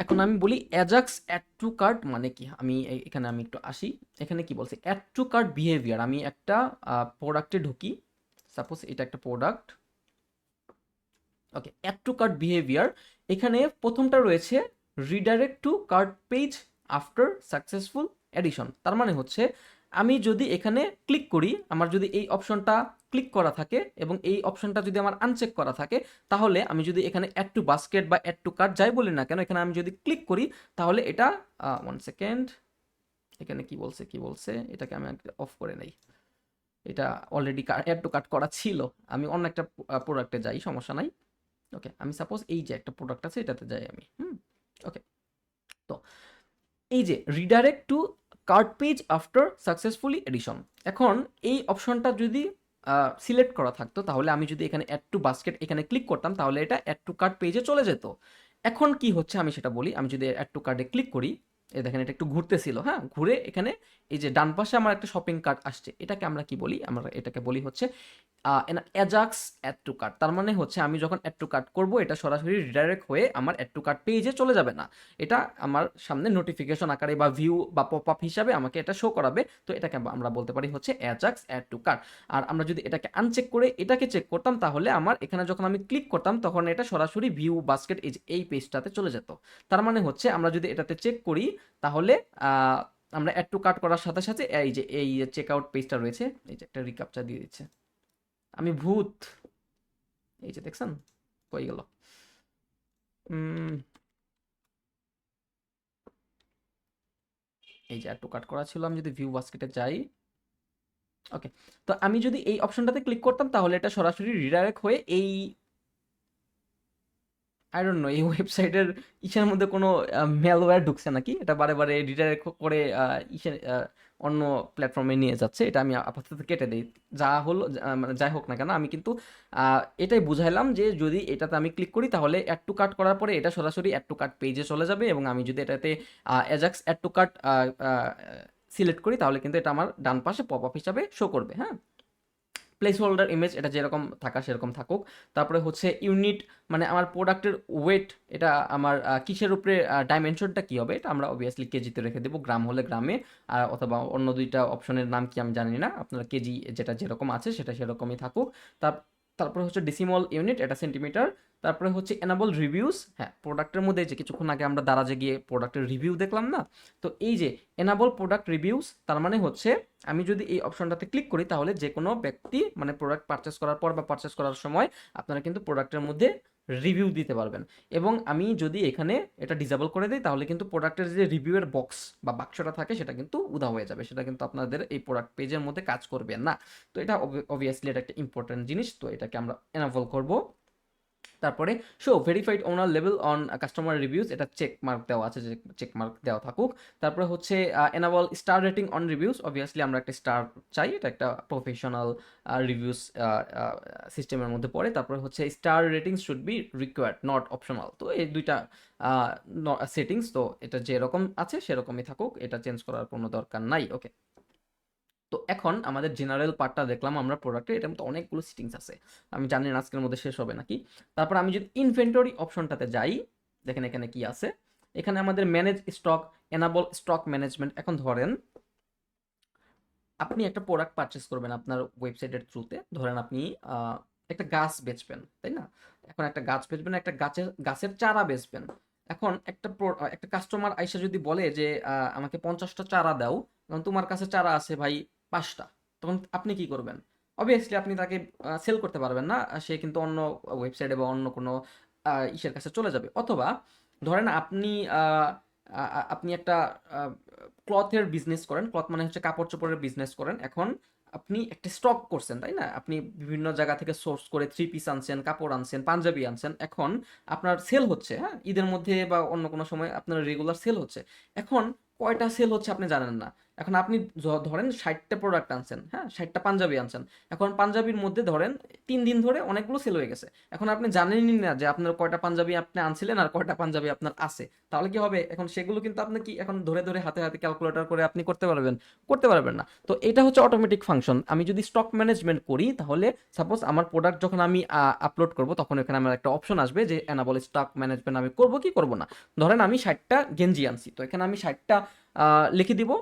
এখন আমি বলি অ্যাজাক্স অ্যাড টু কার্ট মানে কি। আমি এখানে আমি একটু আসি। এখানে কি বলছে, অ্যাড টু কার্ট বিহেভিয়ার। আমি একটা প্রোডাক্টে ঢুকি, সাপোজ এটা একটা product. Okay, add to cart behaviour, এখানে প্রথমটা রয়েছে redirect to cart page after successful addition. তার মানে হচ্ছে আমি যদি এখানে ক্লিক করি, আমার যদি এই অপশনটা ক্লিক করা থাকে এবং এই অপশনটা যদি আমার আনচেক করা থাকে, তাহলে আমি যদি এখানে অ্যাড টু বাস্কেট বা অ্যাড টু কার্ট যাই বলি না কেন, এখানে আমি যদি ক্লিক করি তাহলে এটা 1 সেকেন্ড, এখানে কি বলছে কি বলছে, এটাকে আমি অফ করে নেই। এটা অলরেডি অ্যাড টু কার্ট করা ছিল। আমি অন্য একটা প্রোডাক্টে যাই, সমস্যা নাই। ওকে, আমি সাপোজ এই যে একটা প্রোডাক্ট আছে এটাতে যাই আমি। ওকে, তো এই যে redirect to cart page after successfully addition, এখন এই অপশনটা যদি সিলেক্ট করা থাকতো তাহলে আমি যদি এখানে অ্যাড টু বাস্কেট এখানে ক্লিক করতাম তাহলে এটা অ্যাড টু কার্ট পেজে চলে যেত। এখন কি হচ্ছে আমি সেটা বলি। আমি যদি অ্যাড টু কার্টে ক্লিক করি, এই দেখেন এটা একটু ঘুরতেছিল, হ্যাঁ, ঘুরে এখানে এই যে ডান পাশে আমার একটা শপিং কার্ট আসছে, এটাকে আমরা কি বলি, আমরা এটাকে বলি হচ্ছে অ্যাজাক্স অ্যাড টু কার্ট। তার মানে হচ্ছে আমি যখন অ্যাড টু কার্ট করবো এটা সরাসরি রিডাইরেক্ট হয়ে আমার অ্যাড টু কার্ট পেজে চলে যাবে না, এটা আমার সামনে নোটিফিকেশন আকারে বা ভিউ বা পপ আপ হিসাবে আমাকে এটা শো করাবে। তো এটাকে আমরা বলতে পারি হচ্ছে অ্যাজাক্স অ্যাড টু কার্ট। আর আমরা যদি এটাকে আনচেক করে এটাকে চেক করতাম তাহলে আমার এখানে যখন আমি ক্লিক করতাম তখন এটা সরাসরি ভিউ বাস্কেট এই পেজটাতে চলে যেত। তার মানে হচ্ছে আমরা যদি এটাতে চেক করি তাহলে আমরা অ্যাড টু কার্ট করার সাথে সাথে এই যে চেক আউট পেজটা রয়েছে, এই যে একটা রিক্যাপচা দিয়ে দিচ্ছে। আমি ভূত, এই যে দেখছেন কই গেল। এই যে অ্যাড টু কার্ট করা ছিল, আমি যদি ভিউ বাস্কেটে যাই, ওকে, তো আমি যদি এই অপশনটাতে ক্লিক করতাম তাহলে এটা সরাসরি রিডাইরেক্ট হয়ে আই ডোন্ট নো এই ওয়েবসাইটের ইসের মধ্যে কোনো ম্যালওয়্যার ঢুকছে নাকি, এটা বারে বারে রিডাইরেক্ট করে ইসে অন্য প্ল্যাটফর্মে নিয়ে যাচ্ছে। এটা আমি আপাতত কেটে দিই। যা হলো মানে যাই হোক না কেন, আমি কিন্তু এটাই বুঝাইলাম যে যদি এটাতে আমি ক্লিক করি তাহলে অ্যাড টু কার্ট করার পরে এটা সরাসরি অ্যাড টু কার্ট পেজে চলে যাবে, এবং আমি যদি এটাতে AJAX add to cart select করি তাহলে কিন্তু এটা আমার ডান পাশে পপ আপ হিসাবে শো করবে। হ্যাঁ, প্লেস হোল্ডার ইমেজ এটা যেরকম থাকা সেরকম থাকুক। তারপরে হচ্ছে ইউনিট, মানে আমার প্রোডাক্টের ওয়েট, এটা আমার কিসের উপরে ডাইমেনশনটা কী হবে, এটা আমরা অবভিয়াসলি কেজিতে রেখে দেবো, গ্রাম হলে গ্রামে, অথবা অন্য দুইটা অপশনের নাম কি আমি জানি না, আপনারা কেজি যেটা যেরকম আছে সেটা সেরকমই থাকুক। তার তারপরে হচ্ছে ডিসিমল ইউনিট, এটা সেন্টিমিটার। তারপরে হচ্ছে এনাবল রিভিউস। হ্যাঁ, প্রোডাক্টের মধ্যে যে কিছুক্ষণ আগে আমরা দারাজে গিয়ে প্রোডাক্টের রিভিউ দেখলাম না, তো এই যে এনাবল প্রোডাক্ট রিভিউস, তার মানে হচ্ছে আমি যদি এই অপশনটাতে ক্লিক করি তাহলে যে কোনো ব্যক্তি মানে প্রোডাক্ট পারচেস করার পর বা পারচেস করার সময় আপনারা কিন্তু প্রোডাক্টের মধ্যে রিভিউ দিতে পারবেন। এবং আমি যদি এখানে এটা ডিসেবল করে দিই তাহলে কিন্তু প্রোডাক্টের যে রিভিউয়ের বক্স বা বাক্সটা থাকে সেটা কিন্তু উধাও হয়ে যাবে, সেটা কিন্তু আপনাদের এই প্রোডাক্ট পেজের মধ্যে কাজ করবে না। তো এটা অবভিয়াসলি এটা একটা ইম্পর্টেন্ট জিনিস, তো এটাকে আমরা এনাবল করব। তারপরে show verified owner level on customer reviews, এটা চেক মার্ক দেওয়া আছে, যে চেক মার্ক দেওয়া থাকুক। তারপরে হচ্ছে enable star rating on reviews, obviously আমরা একটা স্টার চাই, এটা একটা প্রফেশনাল রিভিউজ সিস্টেমের মধ্যে পড়ে। তারপরে হচ্ছে star rating should be required not optional, তো এই দুইটা সেটিংস, তো এটা যেরকম আছে সেরকমই থাকুক, এটা চেঞ্জ করার কোনো দরকার নাই। ওকে, তো এখন আমাদের জেনারেল পার্টটা দেখলাম আমরা প্রোডাক্টের, এটার মধ্যে অনেকগুলো সেটিংস আছে, আমি জানি না আজকের মধ্যে শেষ হবে নাকি। তারপর আমি যদি ইনভেন্টরি অপশনটাতে যাই, দেখেন এখানে কি আছে, এখানে আমাদের manage stock, enable stock management. এখন ধরেন আপনি একটা প্রোডাক্ট পারচেস করবেন আপনার ওয়েবসাইটের থ্রুতে, ধরেন আপনি একটা গাছ বেচবেন, তাই না? এখন একটা গাছ বেচবেন, একটা গাছের চারা বেচবেন। এখন একটা কাস্টমার আইসা যদি বলে যে আমাকে 50টা চারা দাও, কারণ তোমার কাছে চারা আছে ভাই 5টা, তখন আপনি কি করবেন? অবভিয়াসলি আপনি তাকে সেল করতে পারবেন না, সে কিন্তু অন্য ওয়েবসাইটে বা অন্য কোনো ইসের কাছে চলে যাবে। অথবা ধরেন আপনি আপনি একটা ক্লথের বিজনেস করেন, ক্লথ মানে হচ্ছে কাপড় চোপড়ের বিজনেস করেন। এখন আপনি একটা স্টক করছেন, তাই না? আপনি বিভিন্ন জায়গা থেকে সোর্স করে থ্রি পিস আনছেন, কাপড় আনছেন, পাঞ্জাবি আনছেন, এখন আপনার সেল হচ্ছে, হ্যাঁ, ঈদের মধ্যে বা অন্য কোনো সময় আপনার রেগুলার সেল হচ্ছে। এখন কয়টা সেল হচ্ছে আপনি জানেন না। এখন আপনি ধরেন 60টা প্রোডাক্ট আনছেন, হ্যাঁ, 60টা পাঞ্জাবি আনছেন। এখন পাঞ্জাবির মধ্যে ধরেন 3 দিন ধরে অনেকগুলো সেল হয়ে গেছে। এখন আপনি জানেনই না যে আপনার কয়টা পাঞ্জাবি আপনি আনছিলেন আর কয়টা পাঞ্জাবি আপনার আছে। তাহলে কি হবে? এখন সেগুলো কিন্তু আপনি কি এখন ধরে ধরে হাতে হাতে ক্যালকুলেটর করে আপনি করতে পারবেন? করতে পারবেন না। তো এটা হচ্ছে অটোমেটিক ফাংশন। আমি যদি স্টক ম্যানেজমেন্ট করি তাহলে সাপোজ আমার প্রোডাক্ট যখন আমি আপলোড করব তখন এখানে আমার একটা অপশন আসবে যে এনাবল স্টক ম্যানেজমেন্ট আমি করব কি করব না। ধরেন আমি 60টা গেঞ্জি আনছি, তো এখানে আমি 60টা লিখে দিব।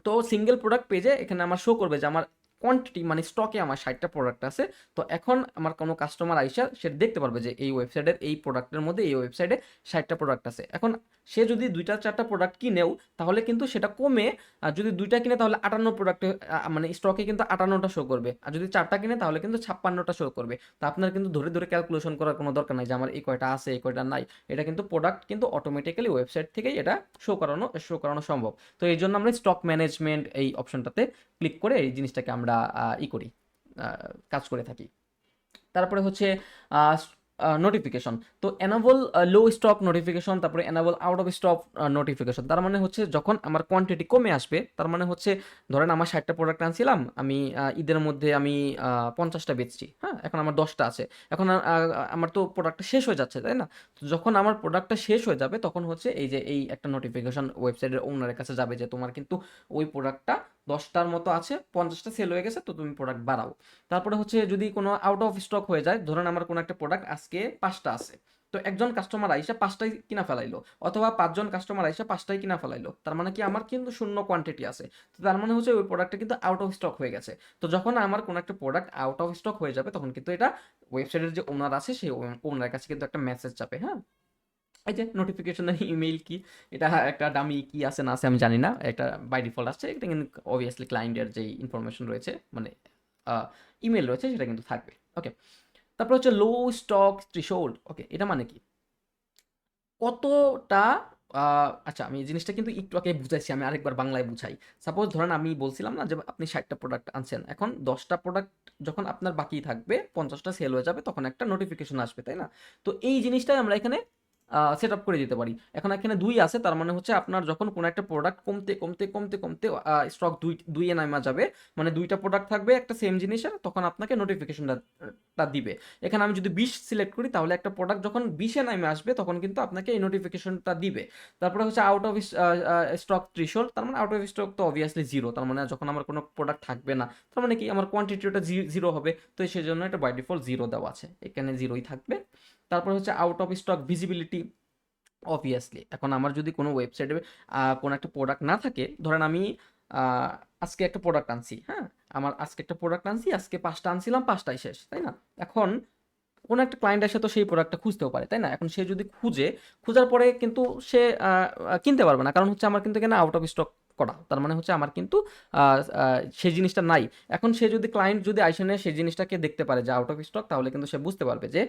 তো সিঙ্গেল প্রোডাক্ট পেজে এখানে আমার শো করবে যে আমার কোয়ান্টিটি মানে স্টকে আমার 60টা প্রোডাক্ট আছে। তো এখন আমার কোনো কাস্টমার আইসা সে দেখতে পারবে যে এই ওয়েবসাইটের এই প্রোডাক্টের মধ্যে এই ওয়েবসাইটে 60টা প্রোডাক্ট আছে। এখন সে যদি 2টা 4টা প্রোডাক্ট কিনেও তাহলে কিন্তু সেটা কমে, আর যদি 2টা কিনে তাহলে 58 প্রোডাক্টে মানে স্টকে কিন্তু 58টা শো করবে, আর যদি 4টা কিনে তাহলে কিন্তু 56টা শো করবে। তো আপনার কিন্তু ধরে ধরে ক্যালকুলেশন করার কোনো দরকার নাই যে আমার এই কয়টা আছে এই কয়টা নাই। এটা কিন্তু প্রোডাক্ট কিন্তু অটোমেটিক্যালি ওয়েবসাইট থেকেই এটা শো করানো সম্ভব। তো এই জন্য আমরা স্টক ম্যানেজমেন্ট এই অপশনটাতে ক্লিক করে এই জিনিসটাকে আমরা করি, কাজ করে থাকি। তারপরে হচ্ছে নোটিফিকেশন। তো এনাবল লো স্টক নোটিফিকেশন, তারপরে enable out of stock notification. তার মানে হচ্ছে যখন আমার কোয়ান্টিটি কমে আসবে, তার মানে হচ্ছে ধরেন আমার 60টা প্রোডাক্ট আনছিলাম, আমি ঈদের মধ্যে আমি 50টা বেচছি, হ্যাঁ, এখন আমার 10টা আছে। এখন আমার তো প্রোডাক্টটা শেষ হয়ে যাচ্ছে, তাই না? তো যখন আমার প্রোডাক্টটা শেষ হয়ে যাবে তখন হচ্ছে এই যে এই একটা নোটিফিকেশন ওয়েবসাইটের ওনারের কাছে যাবে যে তোমার কিন্তু ওই প্রোডাক্টটা 10টার মতো আছে, 50টা সেল হয়ে গেছে, তো তুমি প্রোডাক্ট বাড়াও। তারপরে হচ্ছে যদি কোনো আউট অফ স্টক হয়ে যায়, ধরেন আমার কোনো একটা প্রোডাক্ট আজকে 5টা আছে, তো একজন কাস্টমার আইসা 5টাই কিনা ফেলাইলো, অথবা 5জন কাস্টমার আইসা 5টাই কিনা ফেলাইলো, তার মানে কি আমার কিন্তু শূন্য কোয়ান্টিটি আছে। তো তার মানে হচ্ছে ওই প্রোডাক্টটা কিন্তু আউট অফ স্টক হয়ে গেছে। তো যখন আমার কোনো একটা প্রোডাক্ট আউট অফ স্টক হয়ে যাবে তখন কিন্তু এটা ওয়েবসাইটের যে ওনার আছে সেই ওনারের কাছে কিন্তু একটা মেসেজ যাবে। হ্যাঁ, এই যে নোটিফিকেশনের ইমেইল কি, এটা একটা ডামি কি আছে না আছে আমি জানি না, একটা বাই ডিফল্ট আসছে, এটা কিন্তু অবভিয়াসলি ক্লায়েন্টের যে ইনফরমেশন রয়েছে মানে ইমেল রয়েছে সেটা কিন্তু থাকবে। ওকে, তারপর হচ্ছে লো স্টক থ্রেশহোল্ড। ওকে, এটা মানে কি? কতটা আচ্ছা, আমি এই জিনিসটা কিন্তু একটু আগে বুঝাইছি, আমি আরেকবার বাংলায় বুঝাই। সাপোজ ধরেন আমি বলছিলাম না যে আপনি 60টা প্রোডাক্ট আনছেন, এখন 10টা প্রোডাক্ট যখন আপনার বাকি থাকবে, 50টা সেল হয়ে যাবে, তখন একটা নোটিফিকেশন আসবে, তাই না? তো এই জিনিসটাই আমরা এখানে সেট আপ করে দিতে পারি। এখন এখানে 2 আছে, তার মানে হচ্ছে আপনার যখন কোনো একটা প্রোডাক্ট কমতে, কমতে, কমতে, কমতে স্টক 2 এ নামা যাবে, মানে 2টা প্রোডাক্ট থাকবে একটা সেম জিনিসের, তখন আপনাকে নোটিফিকেশনটা দিবে। এখানে আমি যদি 20 সিলেক্ট করি, তাহলে একটা প্রোডাক্ট যখন 20 এ নামে আসবে, তখন কিন্তু আপনাকে এই নোটিফিকেশনটা দিবে। তারপরে হচ্ছে আউট অফ স্টক থ্রেশহোল্ড, তার মানে আউট অফ স্টক তো অবভিয়াসলি জিরো, তার মানে যখন আমার কোনো প্রোডাক্ট থাকবে না, তার মানে কি আমার কোয়ান্টিটিটা জিরো হবে, তো সেই জন্য এটা বাই ডিফল্ট জিরো দেওয়া আছে, এখানে জিরোই থাকবে। তারপর হচ্ছে out of stock visibility, obviously এখন আমার যদি কোনো ওয়েবসাইটে কোনো একটা প্রোডাক্ট না থাকে, ধরেন আমি আহ, আজকে একটা প্রোডাক্ট আনছি, হ্যাঁ, আমার আজকে একটা প্রোডাক্ট আনছি, আজকে 5টা আনছিলাম, 5টাই শেষ, তাই না? এখন কোনো একটা ক্লায়েন্ট এসে তো সেই প্রোডাক্টটা খুঁজতেও পারে, তাই না? এখন সে যদি খোঁজার পরে কিন্তু সে কিনতে পারবে না, কারণ হচ্ছে আমার কিন্তু এখানে আউট অফ স্টক করা, তার মানে হচ্ছে আমার কিন্তু সেই জিনিসটা নাই। এখন সে যদি ক্লায়েন্ট যদি আইসনে সেই জিনিসটাকে দেখতে পারে যে আউট অফ স্টক, তাহলে কিন্তু সে বুঝতে পারবে যে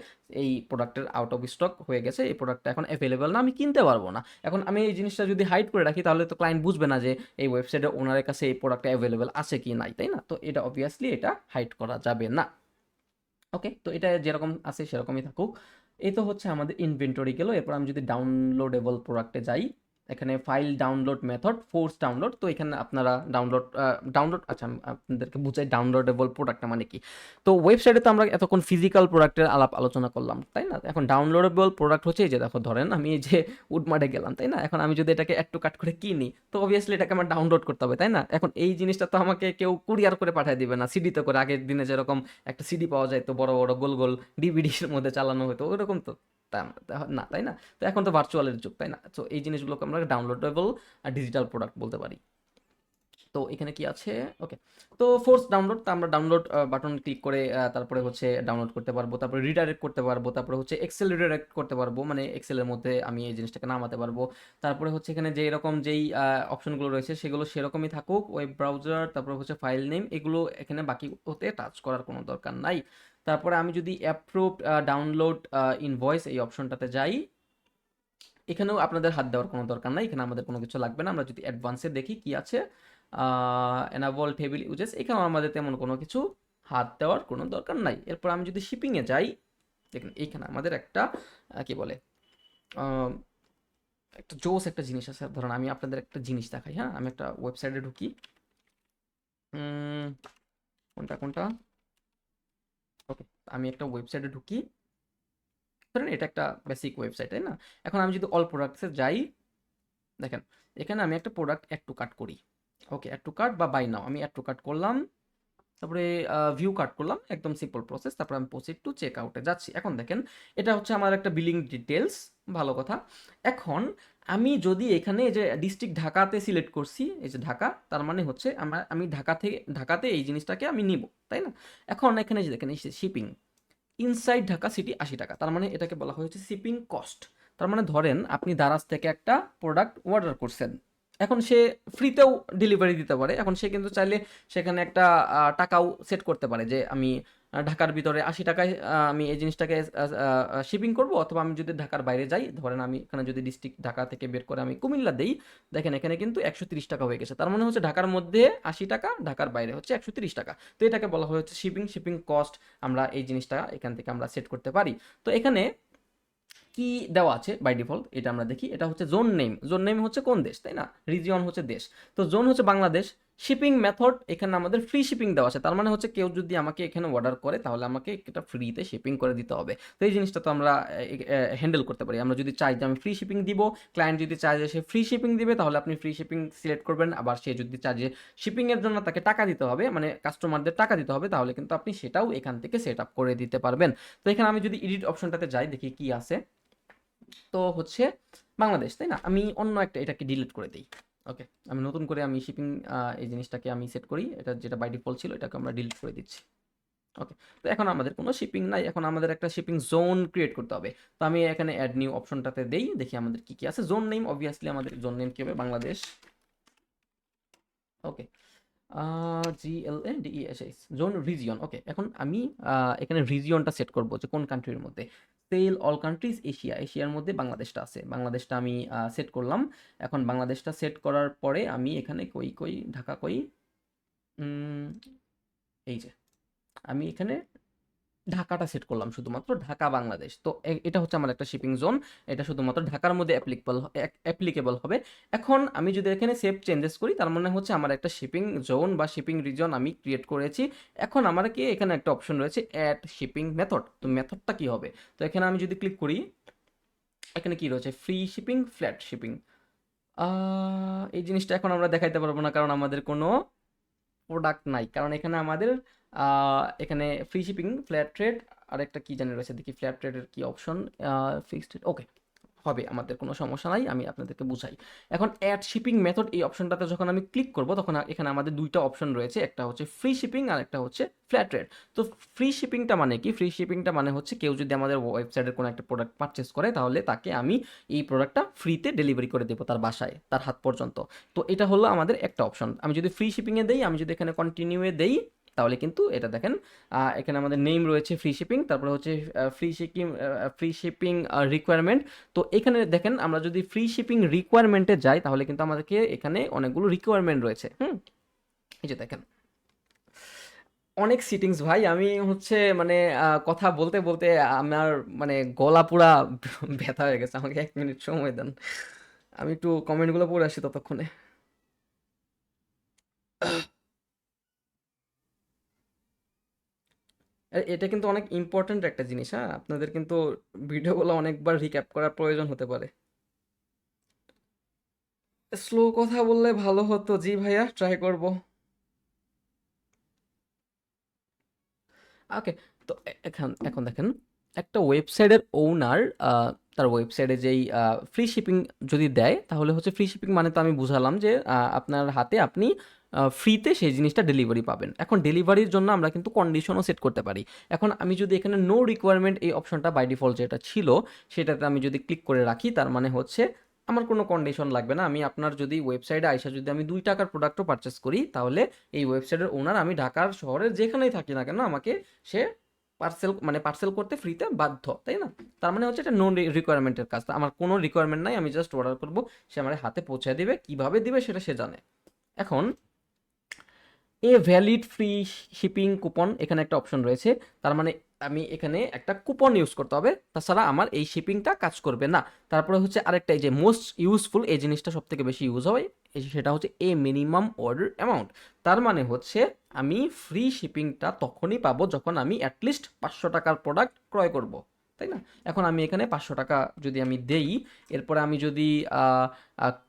এই প্রোডাক্টের আউট অফ স্টক হয়ে গেছে, এই প্রোডাক্টটা এখন অ্যাভেলেবেল না, আমি কিনতে পারবো না। এখন আমি এই জিনিসটা যদি হাইড করে রাখি, তাহলে তো ক্লায়েন্ট বুঝবে না যে এই ওয়েবসাইটের ওনারের কাছে এই প্রোডাক্টটা অ্যাভেলেবেল আছে কি নাই, তাই না? তো এটা অবভিয়াসলি এটা হাইড করা যাবে না। ওকে, তো এটা যেরকম আছে সেরকমই থাকুক। এই তো হচ্ছে আমাদের ইনভেন্টরি গেল। এরপর আমি যদি ডাউনলোডেবল প্রোডাক্টে যাই, এখানে file download method force download, তো এখানে আপনারা ডাউনলোড, আচ্ছা আমি আপনাদেরকে বুঝাই ডাউনলোডেবল প্রোডাক্টটা মানে কি। তো ওয়েবসাইটে তো আমরা এতক্ষণ ফিজিক্যাল প্রোডাক্টের আলাপ আলোচনা করলাম, তাই না? এখন ডাউনলোডেবল প্রোডাক্ট হচ্ছে এই যে দেখো, ধরেন আমি এই যে উডমার্টে গেলাম, তাই না? এখন আমি যদি এটাকে অ্যাড টু কার্ট করে কিনি, তো অবভিয়াসলি এটাকে আমার ডাউনলোড করতে হবে, তাই না? এখন এই জিনিসটা তো আমাকে কেউ কুরিয়ার করে পাঠিয়ে দিবে না, সিডিতে করে। আগের দিনে যেরকম একটা সিডি পাওয়া যায় তো, বড় বড় গোল গোল ডিভিডির মধ্যে চালানো হতো, ওইরকম তো না, তাই না? তো এখন তো ভার্চুয়ালের যুগ, তাই না? তো এই জিনিসগুলোকে আমরা ডাউনলোডেবল আর ডিজিটাল প্রোডাক্ট বলতে পারি। তো এখানে কি আছে? ওকে, তো ফোর্স ডাউনলোড, তো আমরা ডাউনলোড বাটন ক্লিক করে তারপরে হচ্ছে ডাউনলোড করতে পারবো, তারপরে রিডাইরেক্ট করতে পারবো, তারপরে হচ্ছে এক্সেল রিডাইরেক্ট করতে পারবো, মানে এক্সেলের মধ্যে আমি এই জিনিসটাকে নামাতে পারবো। তারপরে হচ্ছে এখানে যে এরকম যেই অপশনগুলো রয়েছে সেগুলো সেরকমই থাকুক, ওয়েব ব্রাউজার, তারপরে হচ্ছে ফাইল নেম, এগুলো এখানে বাকি হতে টাচ করার কোনো দরকার নাই। তারপরে আমি যদি অ্যাপ্রুভড ডাউনলোড ইনভয়েস এই অপশনটাতে যাই, এখানেও আপনাদের হাত দেওয়ার কোনো দরকার নাই, এখানে আমাদের কোনো কিছু লাগবে না। আমরা যদি অ্যাডভান্সে দেখি কি আছে, এনাবল টেবিল ইউজেস, এখানেও আমাদের তেমন কোনো কিছু হাত দেওয়ার কোনো দরকার নাই। এরপর আমি যদি শিপিংয়ে যাই, দেখুন এইখানে আমাদের একটা কি বলে আহ, একটা জোস একটা জিনিস আছে। ধরুন আমি আপনাদের একটা জিনিস দেখাই, হ্যাঁ, আমি একটা ওয়েবসাইটে ঢুকি, উম, কোনটা কোনটা, ওকে, আমি একটা ওয়েবসাইটে ঢুকি, ধরেন এটা একটা বেসিক ওয়েবসাইট, তাই না? এখন আমি যদি অল প্রোডাক্টসে যাই, দেখেন এখানে আমি একটা প্রোডাক্ট অ্যাড টু কার্ট করি। ওকে, অ্যাড টু কার্ট বা বাই নাও, আমি অ্যাড টু কার্ট করলাম, তারপরে ভিউ কার্ট করলাম, একদম সিম্পল প্রসেস। তারপরে আমি প্রসিড টু চেক আউটে যাচ্ছি। এখন দেখেন এটা হচ্ছে আমার একটা বিলিং ডিটেলস, ভালো কথা। এখন আমি যদি এখানে এই যে ডিস্ট্রিক্ট ঢাকাতে সিলেক্ট করছি, এই যে ঢাকা, তার মানে হচ্ছে আমি ঢাকাতে এই জিনিসটাকে আমি নিব, তাই না? এখন এখানে যে দেখেন এই শিপিং ইনসাইড ঢাকা সিটি 80 টাকা, তার মানে এটাকে বলা হয়েছে শিপিং কস্ট। তার মানে ধরেন আপনি দারাজ থেকে একটা প্রোডাক্ট অর্ডার করছেন, এখন সে ফ্রিতেও ডেলিভারি দিতে পারে। এখন সে কিন্তু চাইলে সেখানে একটা টাকাও সেট করতে পারে যে আমি ঢাকার ভিতরে 80 টাকায় আমি এই জিনিসটাকে শিপিং করব, অথবা আমি যদি ঢাকার বাইরে যাই, ধরেন আমি এখানে যদি ডিস্ট্রিক্ট ঢাকা থেকে বের করে আমি কুমিল্লা দেই, দেখেন এখানে কিন্তু 130 টাকা হয়ে গেছে। তার মানে হচ্ছে ঢাকার মধ্যে 80 টাকা, ঢাকার বাইরে হচ্ছে 130 টাকা। তো এটাকে বলা হচ্ছে শিপিং কস্ট। আমরা এই জিনিসটা এখান থেকে আমরা সেট করতে পারি। তো এখানে কি দেওয়া আছে বাই ডিফল্ট, এটা আমরা দেখি। এটা হচ্ছে জোন নেম হচ্ছে কোন দেশ, তাই না? রিজিয়ন হচ্ছে দেশ, তো জোন হচ্ছে বাংলাদেশ। শিপিং মেথড, এখানে আমাদের ফ্রি শিপিং দেওয়া আছে, তার মানে হচ্ছে কেউ যদি আমাকে এখানে অর্ডার করে, তাহলে আমাকে এটা ফ্রিতে শিপিং করে দিতে হবে। তো এই জিনিসটা তো আমরা হ্যান্ডেল করতে পারি। আমরা যদি চাই যে আমি ফ্রি শিপিং দিব, ক্লায়েন্ট যদি চায় যে সে ফ্রি শিপিং দিবে, তাহলে আপনি ফ্রি শিপিং সিলেক্ট করবেন। আবার সে যদি চায় যে শিপিংয়ের জন্য তাকে টাকা দিতে হবে, মানে কাস্টমারদের টাকা দিতে হবে, তাহলে কিন্তু আপনি সেটাও এখান থেকে সেট আপ করে দিতে পারবেন। তো এখানে আমি যদি এডিট অপশনটাতে যাই, দেখি কি আছে। তো হচ্ছে বাংলাদেশ, তাই না? আমি অন্য একটা এটাকে ডিলিট করে দিই। ওকে, আমি নতুন করে আমি শিপিং এই জিনিসটাকে আমি সেট করি, এটা যেটা বাই ডিফল্ট ছিল এটাকে আমরা ডিলিট করে দিচ্ছি। ওকে, তো এখন আমাদের কোনো শিপিং নাই, এখন আমাদের একটা শিপিং জোন ক্রিয়েট করতে হবে। তো আমি এখানে অ্যাড নিউ অপশনটাতে দেই, দেখি আমাদের কি কি আছে। জোন নেম, অবভিয়াসলি আমাদের জোন নেম কি হবে, বাংলাদেশ। ওকে, GLADESH জোন রিজিয়ন। ওকে, এখন আমি এখানে রিজিয়নটা সেট করব যে কোন কান্ট্রির মধ্যে। সেল অল কান্ট্রিজ এশিয়া, এশিয়ার মধ্যে বাংলাদেশটা আছে, বাংলাদেশটা আমি সেট করলাম। এখন বাংলাদেশটা সেট করার পরে আমি এখানে কই কই ঢাকা কই, উম, এই যে আমি এখানে ঢাকাটা সেট করলাম, শুধুমাত্র ঢাকা বাংলাদেশ। তো এটা হচ্ছে আমার একটা শিপিং জোন, এটা শুধুমাত্র ঢাকার মধ্যে অ্যাপ্লিকেবল হবে। এখন আমি যদি এখানে সেভ চেঞ্জেস করি, তার মানে হচ্ছে আমার একটা শিপিং জোন বা শিপিং রিজন আমি ক্রিয়েট করেছি। এখন আমার কি এখানে একটা অপশন রয়েছে অ্যাড শিপিং মেথড। তো মেথডটা কি হবে? তো এখানে আমি যদি ক্লিক করি, এখানে কি রয়েছে? Free shipping, flat shipping. এই জিনিসটা এখন আমরা দেখাইতে পারবো না, কারণ আমাদের কোনো প্রোডাক্ট নাই। কারণ এখানে আমাদের এখানে ফ্রি শিপিং, ফ্ল্যাট রেট, আর একটা কি জানি রয়েছে, দেখি ফ্ল্যাট রেটের কি অপশন, ফিক্সড রেট, ওকে হবে, আমাদের কোনো সমস্যা নাই, আমি আপনাদেরকে বুঝাই। এখন অ্যাড শিপিং মেথড এই অপশনটাতে যখন আমি ক্লিক করব, তখন এখানে আমাদের দুইটা অপশন রয়েছে, একটা হচ্ছে ফ্রি শিপিং আর একটা হচ্ছে ফ্ল্যাট রেট। তো ফ্রি শিপিংটা মানে কি? ফ্রি শিপিংটা মানে হচ্ছে কেউ যদি আমাদের ওয়েবসাইটের কোনো একটা প্রোডাক্ট পারচেস করে, তাহলে তাকে আমি এই প্রোডাক্টটা ফ্রিতে ডেলিভারি করে দেবো তার বাসায়, তার হাত পর্যন্ত। তো এটা হলো আমাদের একটা অপশন। আমি যদি ফ্রি শিপিংয়ে দেই, আমি যদি এখানে কন্টিনিউয়ে দেই, তাহলে কিন্তু এটা দেখেন, এখানে আমাদের নেম রয়েছে ফ্রি শিপিং, তারপরে হচ্ছে ফ্রি শিপিং রিকোয়ারমেন্ট। তো এখানে দেখেন, আমরা যদি ফ্রি শিপিং রিকোয়ারমেন্টে যাই, তাহলে কিন্তু আমাদেরকে এখানে অনেকগুলো রিকোয়ারমেন্ট রয়েছে। এই যে দেখেন, অনেক সিটিংস ভাই। আমি হচ্ছে মানে কথা বলতে বলতে আমার মানে গলা পুরা ব্যথা হয়ে গেছে। আমাকে 1 মিনিট সময় দেন, আমি একটু কমেন্টগুলো পড়ে আসি ততক্ষণে। এটা কিন্তু অনেক ইম্পর্ট্যান্ট একটা জিনিস, হ্যাঁ, আপনাদের কিন্তু ভিডিওগুলো অনেকবার রিক্যাপ করার প্রয়োজন হতে পারে। স্লো কথা বললে ভালো হতো, জি ভাইয়া, ট্রাই করব। ওকে। তো এখন এখন দেখেন, একটা ওয়েবসাইটের ওনার তার ওয়েবসাইটে যেই ফ্রি শিপিং যদি দেয়, তাহলে হচ্ছে ফ্রি শিপিং মানে তো আমি বুঝালাম যে আপনার হাতে আপনি ফ্রিতে সেই জিনিসটা ডেলিভারি পাবেন। এখন ডেলিভারির জন্য আমরা কিন্তু কন্ডিশনও সেট করতে পারি। এখন আমি যদি এখানে নো রিকোয়ারমেন্ট এই অপশনটা বাই ডিফল্ট যেটা ছিল, সেটাতে আমি যদি ক্লিক করে রাখি, তার মানে হচ্ছে আমার কোনো কন্ডিশন লাগবে না। আমি আপনার যদি ওয়েবসাইটে আইসা যদি আমি 2 টাকার প্রোডাক্টও পারচেস করি, তাহলে এই ওয়েবসাইটের ওনার, আমি ঢাকার শহরের যেখানেই থাকি না কেন, আমাকে সে পার্সেল করতে ফ্রিতে বাধ্য, তাই না? তার মানে হচ্ছে এটা নন রিকোয়ারমেন্টের কাজ। আমার কোনো রিকোয়ারমেন্ট নাই, আমি জাস্ট অর্ডার করব, সে আমার হাতে পৌঁছে দিবে, কিভাবে দিবে সেটা সে জানে। এখন ভ্যালিড ফ্রি শিপিং কুপন, এখানে একটা অপশন রয়েছে। তার মানে আমি এখানে একটা কুপন ইউজ করতে হবে, তাছাড়া আমার এই শিপিংটা কাজ করবে না। তারপরে হচ্ছে আরেকটা, এই যে মোস্ট ইউজফুল, এই জিনিসটা সব থেকে বেশি ইউজ হয়, সেটা হচ্ছে মিনিমাম অর্ডার অ্যামাউন্ট। তার মানে হচ্ছে আমি ফ্রি শিপিংটা তখনই পাবো যখন আমি অ্যাটলিস্ট 500 টাকার প্রোডাক্ট ক্রয় করব, তাই না? এখন আমি এখানে 500 টাকা যদি আমি দেই, এরপরে আমি যদি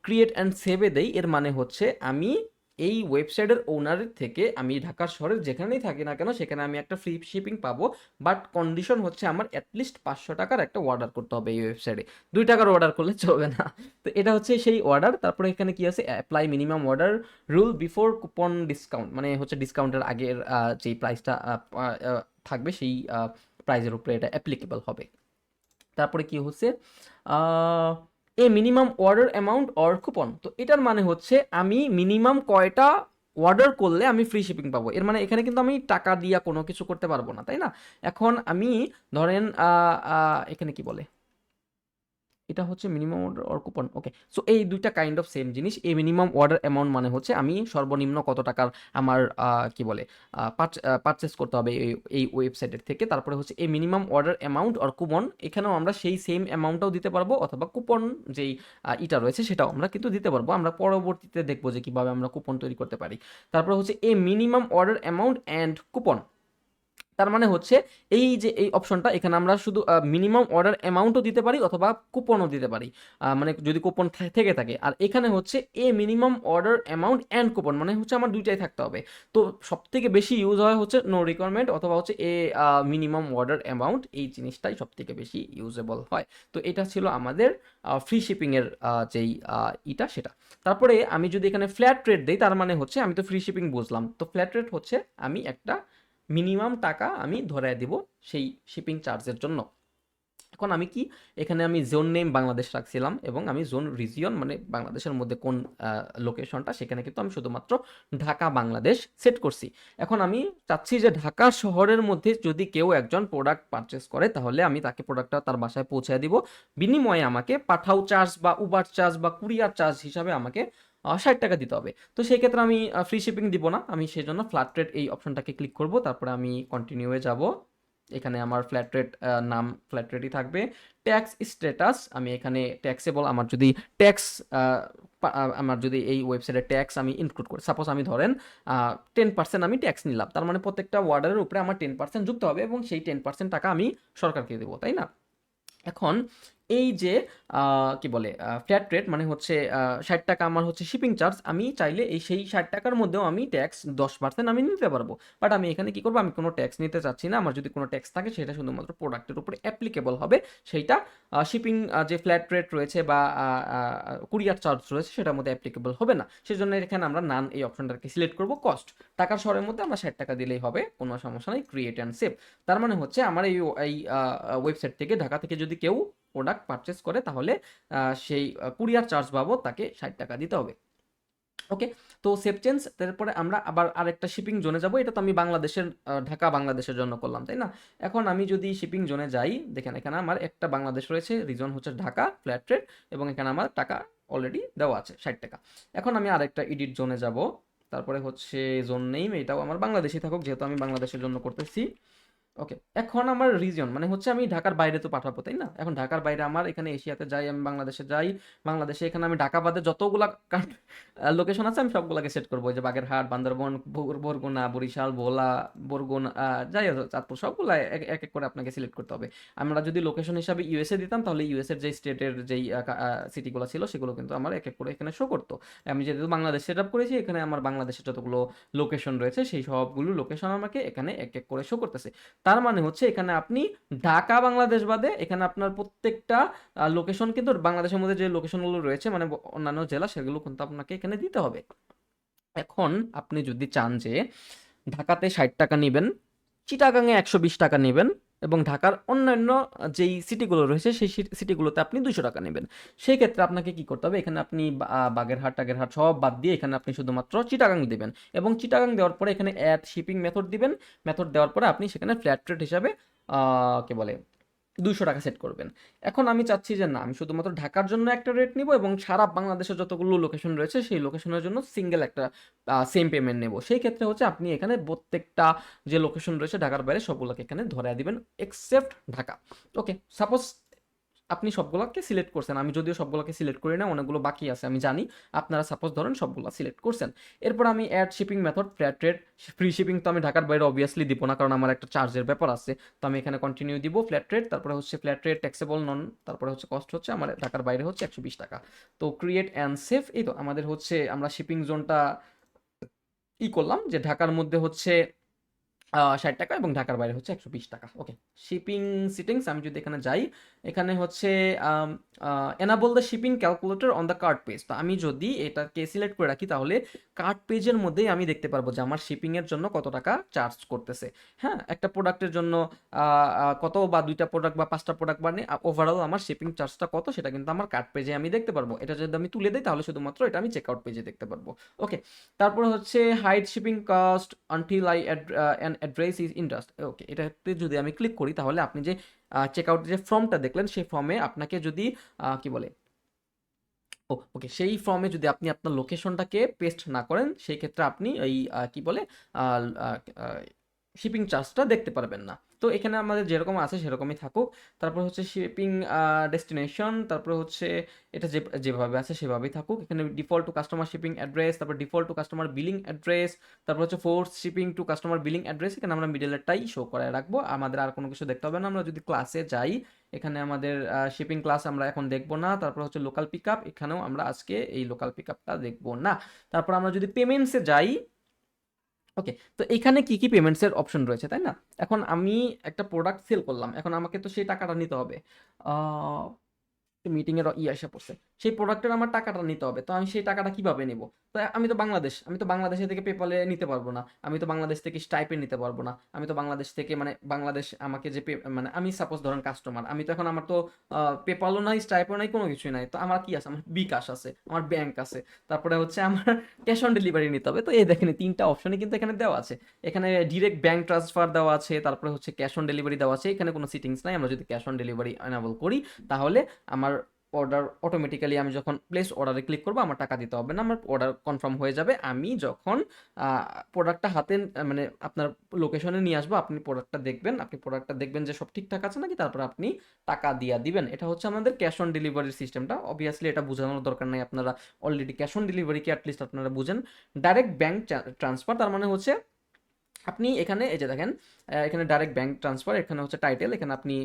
ক্রিয়েট অ্যান্ড সেভে দেই, এর মানে হচ্ছে আমি এই ওয়েবসাইটের ওনারের থেকে, আমি ঢাকার শহরের যেখানেই থাকি না কেন, সেখানে আমি একটা ফ্রি শিপিং পাবো। বাট কন্ডিশন হচ্ছে আমার অ্যাটলিস্ট 500 টাকার একটা অর্ডার করতে হবে এই ওয়েবসাইটে, 2 টাকার অর্ডার করলে চলবে না। তো এটা হচ্ছে সেই অর্ডার। তারপরে এখানে কি আছে? Apply minimum order rule before coupon discount, মানে হচ্ছে ডিসকাউন্টের আগের যেই প্রাইসটা থাকবে, সেই প্রাইজের উপরে এটা অ্যাপ্লিকেবল হবে। তারপরে কি হচ্ছে, minimum order amount or coupon. তো এটার মানে হচ্ছে আমি মিনিমাম কয়টা অর্ডার করলে আমি ফ্রি শিপিং পাবো। এর মানে এখানে কিন্তু আমি টাকা দিয়া কোনো কিছু করতে পারবো না, তাই না? এখন আমি ধরেন এখানে কি বলে, এটা হচ্ছে minimum order or coupon, okay. So এই দুইটা কাইন্ড অফ সেম জিনিস। এই মিনিমাম অর্ডার অ্যামাউন্ট মানে হচ্ছে আমি সর্বনিম্ন কত টাকার আমার কি বলে পারচেস করতে হবে এই ওয়েবসাইটের থেকে। তারপরে হচ্ছে এই minimum order amount or coupon, এখানেও আমরা সেই সেম অ্যামাউন্টটাও দিতে পারবো, অথবা কুপন যেই ইটা রয়েছে সেটাও আমরা কিন্তু দিতে পারবো। আমরা পরবর্তীতে দেখবো যে কিভাবে আমরা কুপন তৈরি করতে পারি। তারপরে হচ্ছে এই minimum order amount and coupon, তার মানে হচ্ছে এই যে এই অপশনটা, এখানে আমরা শুধু মিনিমাম অর্ডার অ্যামাউন্টও দিতে পারি, অথবা কুপনও দিতে পারি, মানে যদি কুপন থেকে থাকে। আর এখানে হচ্ছে minimum order amount and coupon, মানে হচ্ছে আমার দুইটাই থাকতে হবে। তো সব থেকে বেশি ইউজ হয় হচ্ছে নো রিকোয়ারমেন্ট, অথবা হচ্ছে মিনিমাম অর্ডার অ্যামাউন্ট, এই জিনিসটাই সব থেকে বেশি ইউজেবল হয়। তো এটা ছিল আমাদের ফ্রি শিপিংয়ের যেই ইটা সেটা। তারপরে আমি যদি এখানে ফ্ল্যাট রেট দিই, তার মানে হচ্ছে আমি তো ফ্রি শিপিং বুঝলাম, তো ফ্ল্যাট রেট হচ্ছে আমি একটা মিনিমাম টাকা আমি ধরায় দিব সেই শিপিং চার্জের জন্য। এখন আমি কি এখানে আমি জোন নেম বাংলাদেশ রাখছিলাম এবং আমি জোন রিজিয়ন মানে বাংলাদেশের মধ্যে কোন লোকেশনটা সেখানে কিন্তু আমি শুধুমাত্র ঢাকা বাংলাদেশ সেট করছি। এখন আমি চাচ্ছি যে ঢাকা শহরের মধ্যে যদি কেউ একজন প্রোডাক্ট পারচেস করে তাহলে আমি তাকে প্রোডাক্টটা তার বাসায় পৌঁছে দিব, বিনিময়ে আমাকে পাঠাও চার্জ বা উবার চার্জ বা কুরিয়ার চার্জ হিসাবে আমাকে 60 টাকা দিতে হবে। তো সেই ক্ষেত্রে আমি ফ্রি শিপিং দিব না, আমি সেই জন্য ফ্ল্যাট রেট এই অপশনটাকে ক্লিক করব, তারপরে আমি কন্টিনিউয়ে যাব। এখানে আমার ফ্ল্যাট রেট নাম ফ্ল্যাট রেটই থাকবে। ট্যাক্স স্ট্যাটাস আমি এখানে ট্যাক্সেবল, আমার যদি ট্যাক্স আমার যদি এই ওয়েবসাইটে ট্যাক্স আমি ইনক্লুড করি, সাপোজ আমি ধরেন 10% আমি ট্যাক্স নিলাম, তার মানে প্রত্যেকটা ওয়ার্ডারের উপরে আমার 10% যুক্ত হবে এবং সেই 10% টাকা আমি সরকারকে দেবো, তাই না? এখন এই যে কি বলে ফ্ল্যাট রেট মানে হচ্ছে 60 টাকা আমার হচ্ছে শিপিং চার্জ, আমি চাইলে এই সেই 60 টাকার মধ্যেও আমি ট্যাক্স 10% আমি নিতে পারবো। বাট আমি এখানে কি করবো, আমি কোনো ট্যাক্স নিতে চাচ্ছি না। আমার যদি কোনো ট্যাক্স থাকে সেটা শুধুমাত্র প্রোডাক্টের উপরে অ্যাপ্লিকেবল হবে, সেইটা শিপিং যে ফ্ল্যাট রেট রয়েছে বা কুরিয়ার চার্জ রয়েছে সেটার মধ্যে অ্যাপ্লিকেবল হবে না। সেজন্য এখানে আমরা নান এই অপশনটাকে সিলেক্ট করবো। কস্ট টাকার শহরের মধ্যে আমরা 60 টাকা দিলেই হবে, কোনো সমস্যা নেই। ক্রিয়েট অ্যান্ড সেভ, তার মানে হচ্ছে আমার এই ওয়েবসাইট থেকে ঢাকা থেকে যদি কেউ প্রোডাক্ট পারচেস করে তাহলে সেই কুরিয়ার চার্জ বাবদ তাকে 60 টাকা দিতে হবে। ওকে, তো সেভ চেঞ্জ। তারপরে আমরা আবার আরেকটা শিপিং জোনে যাব, এটা তো আমি বাংলাদেশের ঢাকা বাংলাদেশের জন্য করলাম, তাই না? এখন আমি যদি শিপিং জোনে যাই, দেখেন এখানে আমার একটা বাংলাদেশ রয়েছে, রিজন হচ্ছে ঢাকা, ফ্ল্যাট রেট, এবং এখানে আমার টাকা অলরেডি দেওয়া আছে 60 টাকা। এখন আমি আরেকটা এডিট জোনে যাব, তারপরে হচ্ছে জোন নেম, এটাও আমার বাংলাদেশি থাকুক যেহেতু আমি বাংলাদেশের জন্য করতেছি। ওকে, এখন আমার রিজন মানে হচ্ছে আমি ঢাকার বাইরে তো পাঠাবো, তাই না? এখন ঢাকার বাইরে আমার এখানে এশিয়াতে যাই, আমি বাংলাদেশে যাই, বাংলাদেশে এখানে আমি ঢাকা বাদে যতগুলা লোকেশন আছে আমি সবগুলাকে সেট করবো, যে বাগেরহাট, বান্দরবন, বরগুনা, বরিশাল, ভোলা, বরগুনা, যাই হোক চাঁদপুর, সবগুলা এক এক করে আপনাকে সিলেক্ট করতে হবে। আমরা যদি লোকেশন হিসাবে ইউএসএ দিতাম তাহলে ইউএসএর যে স্টেটের যেই সিটিগুলো ছিল সেগুলো কিন্তু আমার এক এক করে এখানে শো করতো। আমি যেহেতু বাংলাদেশ সেট আপ করেছি, এখানে আমার বাংলাদেশের যতগুলো লোকেশন রয়েছে সেই সবগুলো লোকেশন আমাকে এখানে এক এক করে শো করতেছে। তার মানে হচ্ছে এখানে আপনি ঢাকা বাংলাদেশ বাদে এখানে আপনার প্রত্যেকটা লোকেশন কিন্তু বাংলাদেশের মধ্যে যে লোকেশনগুলো রয়েছে মানে অন্যান্য জেলা সেগুলো কিন্তু আপনাকে এখানে দিতে হবে। এখন আপনি যদি চান যে ঢাকাতে 60 টাকা নেবেন, চিটাগাংয়ে 120 টাকা নেবেন এবং ঢাকার অন্যান্য যেই সিটিগুলো রয়েছে সেই সিটিগুলোতে আপনি 200 টাকা নেবেন, সেই ক্ষেত্রে আপনাকে কি করতে হবে, এখানে আপনি বাগেরহাট টাগেরহাট সব বাদ দিয়ে এখানে আপনি শুধুমাত্র চিটাগাং দিবেন এবং চিটাগাং দেওয়ার পরে এখানে অ্যাড শিপিং মেথড দিবেন। মেথড দেওয়ার পরে আপনি সেখানে ফ্ল্যাট রেট হিসাবে কি বলে 200 টাকা সেট করবেন। এখন আমি চাচ্ছি যে না, আমি শুধুমাত্র ঢাকার জন্য একটা রেট নিব এবং সারা বাংলাদেশের যতগুলো লোকেশন রয়েছে সেই লোকেশনের জন্য সিঙ্গেল একটা সেম পেমেন্ট নেব। সেই ক্ষেত্রে হচ্ছে আপনি এখানে প্রত্যেকটা যে লোকেশন রয়েছে ঢাকার বাইরে সবগুলোকে এখানে ধরে দিবেন এক্সেপ্ট ঢাকা। ওকে, সাপোজ আপনি সবগুলোকে সিলেক্ট করছেন, আমি যদিও সবগুলোকে সিলেক্ট করি না, অনেকগুলো বাকি আছে আমি জানি, আপনারা সাপোজ ধরেন সবগুলো সিলেক্ট করছেন। এরপর আমি add shipping method flat rate, free shipping তো আমি ঢাকার বাইরে অবভিয়াসলি দিব না কারণ আমার একটা চার্জের ব্যাপার আছে, তো আমি এখানে কন্টিনিউ দিব ফ্ল্যাট রেট, তারপরে হচ্ছে ফ্ল্যাট রেট ট্যাক্সেবল নন, তারপরে হচ্ছে কস্ট হচ্ছে আমার ঢাকার বাইরে হচ্ছে 120 টাকা। তো ক্রিয়েট অ্যান্ড সেভ, এই তো আমাদের হচ্ছে আমরা শিপিং জোনটা করলাম যে ঢাকার মধ্যে হচ্ছে 60 টাকা এবং ঢাকার বাইরে হচ্ছে 120 টাকা। ওকে, শিপিং সিটিংস আমি যদি এখানে যাই, এখানে হচ্ছে enable the shipping calculator on the cart page, তো আমি যদি এটাকে সিলেক্ট করে রাখি তাহলে কার্ট পেজের মধ্যেই আমি দেখতে পারবো যে আমার শিপিংয়ের জন্য কত টাকা চার্জ করতেছে। হ্যাঁ, একটা প্রোডাক্টের জন্য কত বা 2টা প্রোডাক্ট বা 5টা প্রোডাক্ট মানে ওভারঅল আমার শিপিং চার্জটা কত সেটা কিন্তু আমার কার্ট পেজে আমি দেখতে পারবো। এটা যদি আমি তুলে দিই তাহলে শুধুমাত্র এটা আমি চেকআউট পেজে দেখতে পারবো। ওকে, তারপরে হচ্ছে hide shipping cost until I an address is interest. Okay, এটাতে যদি আমি ক্লিক করি তাহলে আপনি যে চেকআউট যে ফর্মটা দেখলেন সেই ফর্মে আপনাকে যদি কি বলে ওকে, সেই ফর্মে যদি আপনি আপনার লোকেশনটাকে পেস্ট না করেন সেই ক্ষেত্রে আপনি এই কি বলে শিপিং চার্জটা দেখতে পারবেন না। তো এখানে আমাদের যেরকম আছে সেরকমই থাকুক। তারপর হচ্ছে শিপিং ডেস্টিনেশন, তারপর হচ্ছে এটা যেভাবে আছে সেভাবেই থাকুক। এখানে default to customer shipping address, তারপর default to customer billing address, তারপর হচ্ছে force shipping to customer billing address, এখানে আমরা মিডলেরটাই শো করে রাখবো, আমাদের আর কোনো কিছু দেখতে হবে না। আমরা যদি ক্লাসে যাই, এখানে আমাদের শিপিং ক্লাস আমরা এখন দেখবো না। তারপর হচ্ছে লোকাল পিক আপ, এখানেও আমরা আজকে এই লোকাল পিক আপটা দেখবো না। তারপর আমরা যদি পেমেন্টসে যাই, ওকে, তো এখানে কি কি পেমেন্টসের অপশন রয়েছে, তাই না? এখন আমি একটা প্রোডাক্ট সেল করলাম, এখন আমাকে তো সেই টাকাটা নিতে হবে। মিটিং এর এসে পড়ছে, সেই প্রোডাক্টের আমার টাকাটা নিতে হবে, তো আমি সেই টাকাটা কিভাবে নিব? তো আমি তো বাংলাদেশে থেকে পেপালে নিতে পারবো না, আমি তো বাংলাদেশ থেকে স্টাইপে নিতে পারবো না, আমি তো বাংলাদেশ থেকে মানে বাংলাদেশ আমাকে যে মানে আমি সাপোজ ধরেন কাস্টমার, আমি তো এখন আমার তো পেপালও নাই, স্টাইপও নাই, কোনো কিছুই নাই, তো আমার কি আছে? আমার বিকাশ আছে, আমার ব্যাংক আছে, তারপরে হচ্ছে আমার ক্যাশ অন ডেলিভারি নিতে হবে। তো এই দেখেন তিনটা অপশনই কিন্তু এখানে দেওয়া আছে। এখানে ডিরেক্ট ব্যাংক ট্রান্সফার দেওয়া আছে, তারপরে হচ্ছে ক্যাশ অন ডেলিভারি দেওয়া আছে, এখানে কোনো সিটিংস নাই। আমরা যদি ক্যাশ অন ডেলিভারি এনাবল করি তাহলে আমার অর্ডার অটোমেটিক্যালি, আমি যখন প্লেস অর্ডারে ক্লিক করবো আমার টাকা দিতে হবে না, আমার অর্ডার কনফার্ম হয়ে যাবে। আমি যখন প্রোডাক্টটা হাতে মানে আপনার লোকেশনে নিয়ে আসবো, আপনি প্রোডাক্টটা দেখবেন যে সব ঠিকঠাক আছে নাকি, তারপর আপনি টাকা দিয়ে দিবেন। এটা হচ্ছে আমাদের ক্যাশ অন ডেলিভারির সিস্টেমটা। অবভিয়াসলি এটা বোঝানোর দরকার নাই, আপনারা অলরেডি ক্যাশ অন ডেলিভারি কি অ্যাটলিস্ট আপনারা বুঝেন। ডাইরেক্ট ব্যাংক ট্রান্সফার তার মানে হচ্ছে আপনি এখানে এই যে দেখেন, এখানে ডাইরেক্ট ব্যাংক ট্রান্সফার, এখানে হচ্ছে টাইটেল, এখানে আপনি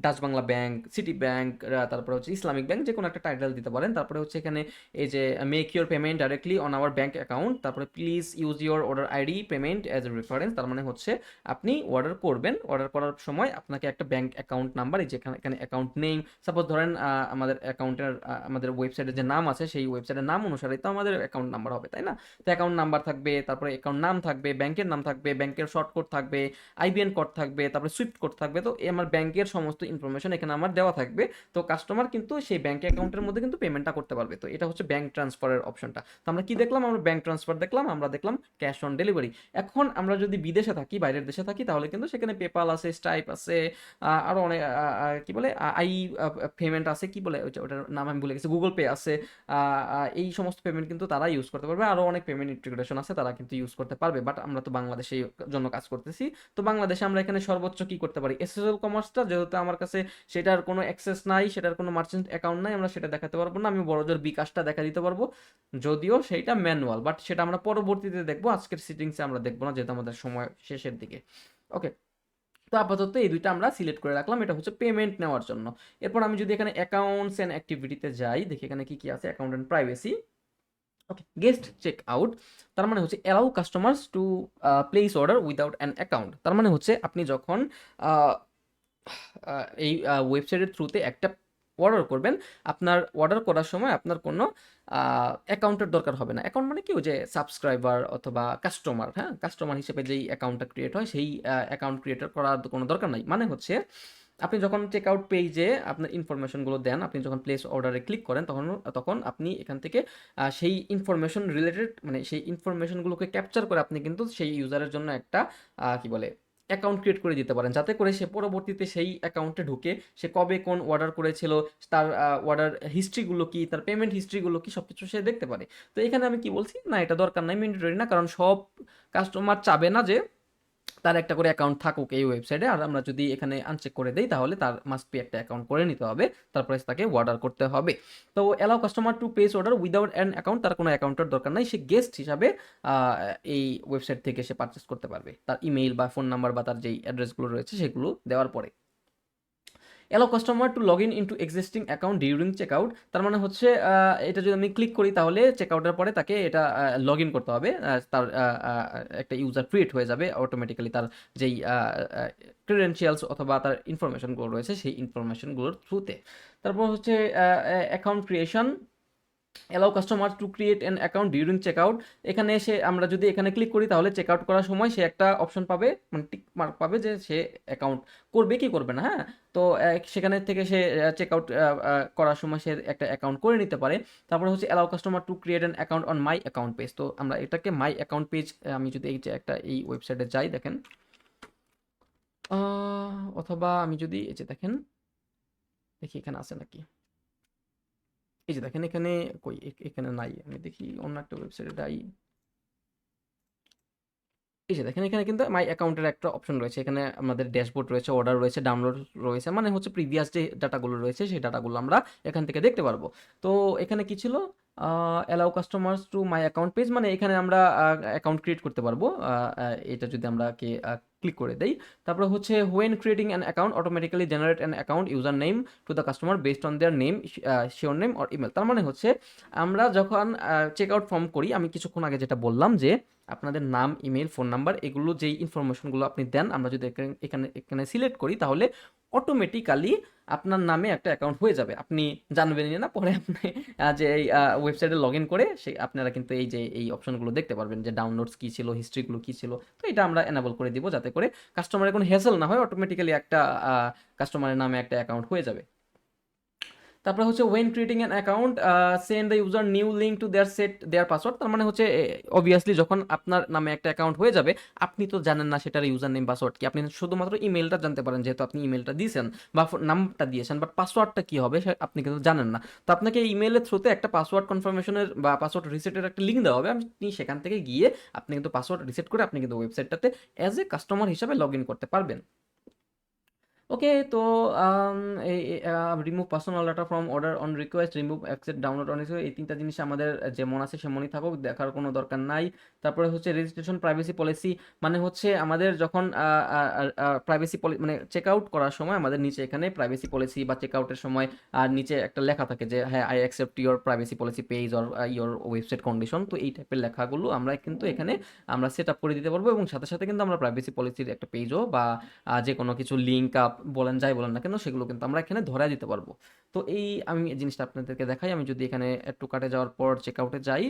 Dutch Bangla bank, city bank, তারপরে হচ্ছে ইসলামিক ব্যাংক, যে কোনো একটা টাইটেল দিতে পারেন। তারপরে হচ্ছে এখানে এই যে make your payment directly on our bank account, তারপরে please use your order ID payment as a reference. তার মানে হচ্ছে আপনি অর্ডার করবেন, অর্ডার করার সময় আপনাকে একটা ব্যাংক অ্যাকাউন্ট নাম্বার, এই যে এখানে অ্যাকাউন্ট নেম, সাপোজ ধরেন আমাদের অ্যাকাউন্টের আমাদের ওয়েবসাইটের যে নাম আছে সেই ওয়েবসাইটের নাম অনুসারে তো আমাদের অ্যাকাউন্ট নাম্বার হবে, তাই না? তো অ্যাকাউন্ট নাম্বার থাকবে, তারপরে অ্যাকাউন্ট নাম থাকবে, ব্যাংকের নাম থাকবে, ব্যাংকের শর্ট কোড থাকবে, আইবিএন কোড থাকবে, তারপরে সুইফট কোড থাকবে। তো এই আমার ব্যাংকের সমস্ত ইনফরমেশন এখানে আমার দেওয়া থাকবে। তো কাস্টমার কিন্তু সেই ব্যাংক অ্যাকাউন্টের মধ্যে কিন্তু পেমেন্টটা করতে পারবে। তো এটা হচ্ছে ব্যাংক ট্রান্সফারের অপশনটা। তো আমরা কি দেখলাম? আমরা ব্যাংক ট্রান্সফার দেখলাম, আমরা দেখলাম ক্যাশ অন ডেলিভারি। এখন আমরা যদি বিদেশে থাকি, বাইরের দেশে থাকি, তাহলে কিন্তু সেখানে পেপাল আছে, স্টাইপ আছে, আরো অনেক কি বলে আই পেমেন্ট আছে, কি বলে ওটার নাম আমি ভুলে গেছি, গুগল পে আছে। এই সমস্ত পেমেন্ট কিন্তু তারা ইউজ করতে পারবে, আরো অনেক পেমেন্ট ইন্টিগ্রেশন আছে তারা কিন্তু ইউজ করতে পারবে। বাট আমরা তো বাংলাদেশে জন্য কাজ করতেছি। তো বাংলাদেশে আমরা এখানে সর্বোচ্চ কি করতে পারি? এসএসএল কমার্সটা যেহেতু আমার কাছে সেটার কোনো অ্যাক্সেস নাই, সেটার কোনো মার্চেন্ট অ্যাকাউন্ট নাই, আমরা সেটা দেখাতে পারবো না। আমি বড়জোর বিকাশটা দেখা দিতে পারবো, যদিও সেইটা ম্যানুয়াল, বাট সেটা আমরা পরবর্তীতে দেখবো, আজকের সিটিংসে আমরা দেখবো না যেহেতু আমাদের সময় শেষের দিকে। ওকে, তো আপাতত এই দুইটা আমরা সিলেক্ট করে রাখলাম, এটা হচ্ছে পেমেন্ট নেওয়ার জন্য। এরপর আমি যদি এখানে অ্যাকাউন্টস এন্ড অ্যাক্টিভিটিতে যাই, দেখি এখানে কি কি আছে। Account and privacy, okay, guest checkout, তার মানে হচ্ছে allow customers to place order without an account. তার মানে হচ্ছে আপনি যখন আহ, এই ওয়েবসাইটের থ্রুতে একটা অর্ডার করবেন, আপনার অর্ডার করার সময় আপনার কোনো অ্যাকাউন্টের দরকার হবে না। অ্যাকাউন্ট মানে কি, ওই যে সাবস্ক্রাইবার অথবা কাস্টমার, হ্যাঁ, কাস্টমার হিসেবে যেই অ্যাকাউন্টটা ক্রিয়েট হয় সেই অ্যাকাউন্ট ক্রিয়েট করার কোনো দরকার নাই। মানে হচ্ছে আপনি যখন চেক আউট পেজে আপনার ইনফরমেশনগুলো দেন, আপনি যখন প্লেস অর্ডারে ক্লিক করেন, তখন তখন আপনি এখান থেকে সেই ইনফরমেশন রিলেটেড মানে সেই ইনফরমেশনগুলোকে ক্যাপচার করে আপনি কিন্তু সেই ইউজারের জন্য একটা কি বলে অ্যাকাউন্ট ক্রিয়েট করে দিতে পারেন, যাতে করে সে পরবর্তীতে সেই অ্যাকাউন্টে ঢুকে সে কবে কোন অর্ডার করেছিল, তার অর্ডার হিস্ট্রিগুলো কি, তার পেমেন্ট হিস্ট্রিগুলো কি, সব কিছু সে দেখতে পারে। তো এখানে আমি কি বলছি, না এটা দরকার নাই, ম্যান্ডেটরি না, কারণ সব কাস্টমার চাবে না যে তার একটা করে অ্যাকাউন্ট থাকুক এই ওয়েবসাইটে। আর আমরা যদি এখানে আনচেক করে দেই তাহলে তার মাস্ট বি একটা অ্যাকাউন্ট করে নিতে হবে, তারপরে তাকে অর্ডার করতে হবে। তো allow customer to place order without an account, তার কোনো অ্যাকাউন্টের দরকার নাই, সে গেস্ট হিসাবে এই ওয়েবসাইট থেকে সে পারচেস করতে পারবে, তার ইমেইল বা ফোন নাম্বার বা তার যেই অ্যাড্রেসগুলো রয়েছে সেগুলো দেওয়ার পরে। Allow customer to log in into existing account during checkout, তার মানে হচ্ছে এটা যদি আমি ক্লিক করি তাহলে চেক আউটের পরে তাকে এটা লগ ইন করতে হবে, তার একটা ইউজার ক্রিয়েট হয়ে যাবে অটোমেটিক্যালি, তার যেই ক্রেডেনশিয়ালস অথবা তার ইনফরমেশনগুলো রয়েছে সেই ইনফরমেশনগুলোর থ্রুতে। তারপর হচ্ছে account creation, allow customer to create an account during checkout. এখানে এসে আমরা যদি এখানে ক্লিক করি তাহলে চেক আউট করার সময় সে একটা অপশন পাবে, মানে টিক মার্ক পাবে যে সে অ্যাকাউন্ট করবে কি করবে না, হ্যাঁ। তো সেখানে থেকে সে চেক আউট করার সময় সে একটা অ্যাকাউন্ট করে নিতে পারে। তারপরে হচ্ছে allow customer to create an account on my account page. তো আমরা এটাকে মাই অ্যাকাউন্ট পেজ, আমি যদি এই যে একটা এই ওয়েবসাইটে যাই দেখেন, অথবা আমি যদি এই যে দেখেন, দেখি এখানে আছে নাকি, এই যে দেখেন এখানে কই, এখানে নাই, আমি দেখি অন্য একটা ওয়েবসাইটে যাই। এই যে দেখেন এখানে কিন্তু মাই অ্যাকাউন্টের একটা অপশন রয়েছে, এখানে আমাদের ড্যাশবোর্ড রয়েছে, অর্ডার রয়েছে, ডাউনলোড রয়েছে, মানে হচ্ছে প্রিভিয়াস যে ডাটাগুলো রয়েছে সেই ডাটাগুলো আমরা এখান থেকে দেখতে পারবো। তো এখানে কি ছিল, allow customers to my account page, মানে এখানে আমরা অ্যাকাউন্ট ক্রিয়েট করতে পারবো। এটা যদি আমরা ক্লিক করে দেই, তারপরে হচ্ছে when creating an account automatically generate an account user name to the customer based on their name, sure name or email. তার মানে হচ্ছে আমরা যখন চেক আউট ফর্ম করি, আমি কিছুক্ষণ আগে যেটা বললাম যে আপনাদের নাম, ইমেল, ফোন নাম্বার, এগুলো যেই ইনফরমেশনগুলো আপনি দেন, আমরা যদি এখানে এখানে সিলেক্ট করি তাহলে অটোমেটিক্যালি আপনার নামে একটা অ্যাকাউন্ট হয়ে যাবে। আপনি জানবেনই না, পরে আপনি যে এই ওয়েবসাইটে লগইন করে আপনারা কিন্তু এই যে এই অপশনগুলো দেখতে পারবেন যে ডাউনলোডস কী ছিল, হিস্ট্রিগুলো কী ছিল। তো এটা আমরা এনাবল করে দিব যাতে করে কাস্টমারের কোনো হ্যাসেল না হয়, অটোমেটিক্যালি একটা কাস্টমারের নামে একটা অ্যাকাউন্ট হয়ে যাবে। তারপরে হচ্ছে when creating an account send the user new link to their set their password. তার মানে হচ্ছে অবভিয়াসলি যখন আপনার নামে একটা অ্যাকাউন্ট হয়ে যাবে, আপনি তো জানেন না সেটার ইউজার নেম পাসওয়ার্ড কি, আপনি শুধুমাত্র ইমেলটা জানতে পারেন যেহেতু আপনি ইমেলটা দিয়েছেন বা নামটা দিয়েছেন, বাট পাসওয়ার্ডটা কি হবে আপনি কিন্তু জানেন না। তো আপনাকে ইমেলের থ্রুতে একটা পাসওয়ার্ড কনফার্মেশনের বা পাসওয়ার্ড রিসেটের একটা লিঙ্ক দেওয়া হবে, আপনি সেখান থেকে গিয়ে আপনি কিন্তু পাসওয়ার্ড রিসেট করে আপনি কিন্তু ওয়েবসাইটটাতে অ্যাজ এ কাস্টমার হিসাবে লগ ইন করতে পারবেন। ওকে, তো আম, এই remove personal data from order on request, remove accept download on request, এই তিনটা জিনিস আমাদের যেমন আছে সেমনই থাকুক, দেখার কোনো দরকার নাই। তারপরে হচ্ছে রেজিস্ট্রেশন প্রাইভেসি পলিসি, মানে হচ্ছে আমাদের যখন প্রাইভেসি মানে চেক আউট করার সময় আমাদের নিচে এখানে প্রাইভেসি পলিসি বা চেক আউটের সময় আর নিচে একটা লেখা থাকে যে হ্যাঁ I accept your privacy policy page or your website condition. তো এই টাইপের লেখাগুলো আমরা কিন্তু এখানে আমরা সেট আপ করে দিতে পারবো, এবং সাথে সাথে কিন্তু আমরা প্রাইভেসি পলিসির একটা পেজও বা যে কোনো কিছু লিঙ্ক আপ বলেন যাই বলেন না কেন সেগুলো কিন্তু আমরা এখানে ধরায় দিতে পারবো। তো এই আমি এই জিনিসটা আপনাদেরকে দেখাই। আমি যদি এখানে একটু কাটে যাওয়ার পর চেক আউটে যাই,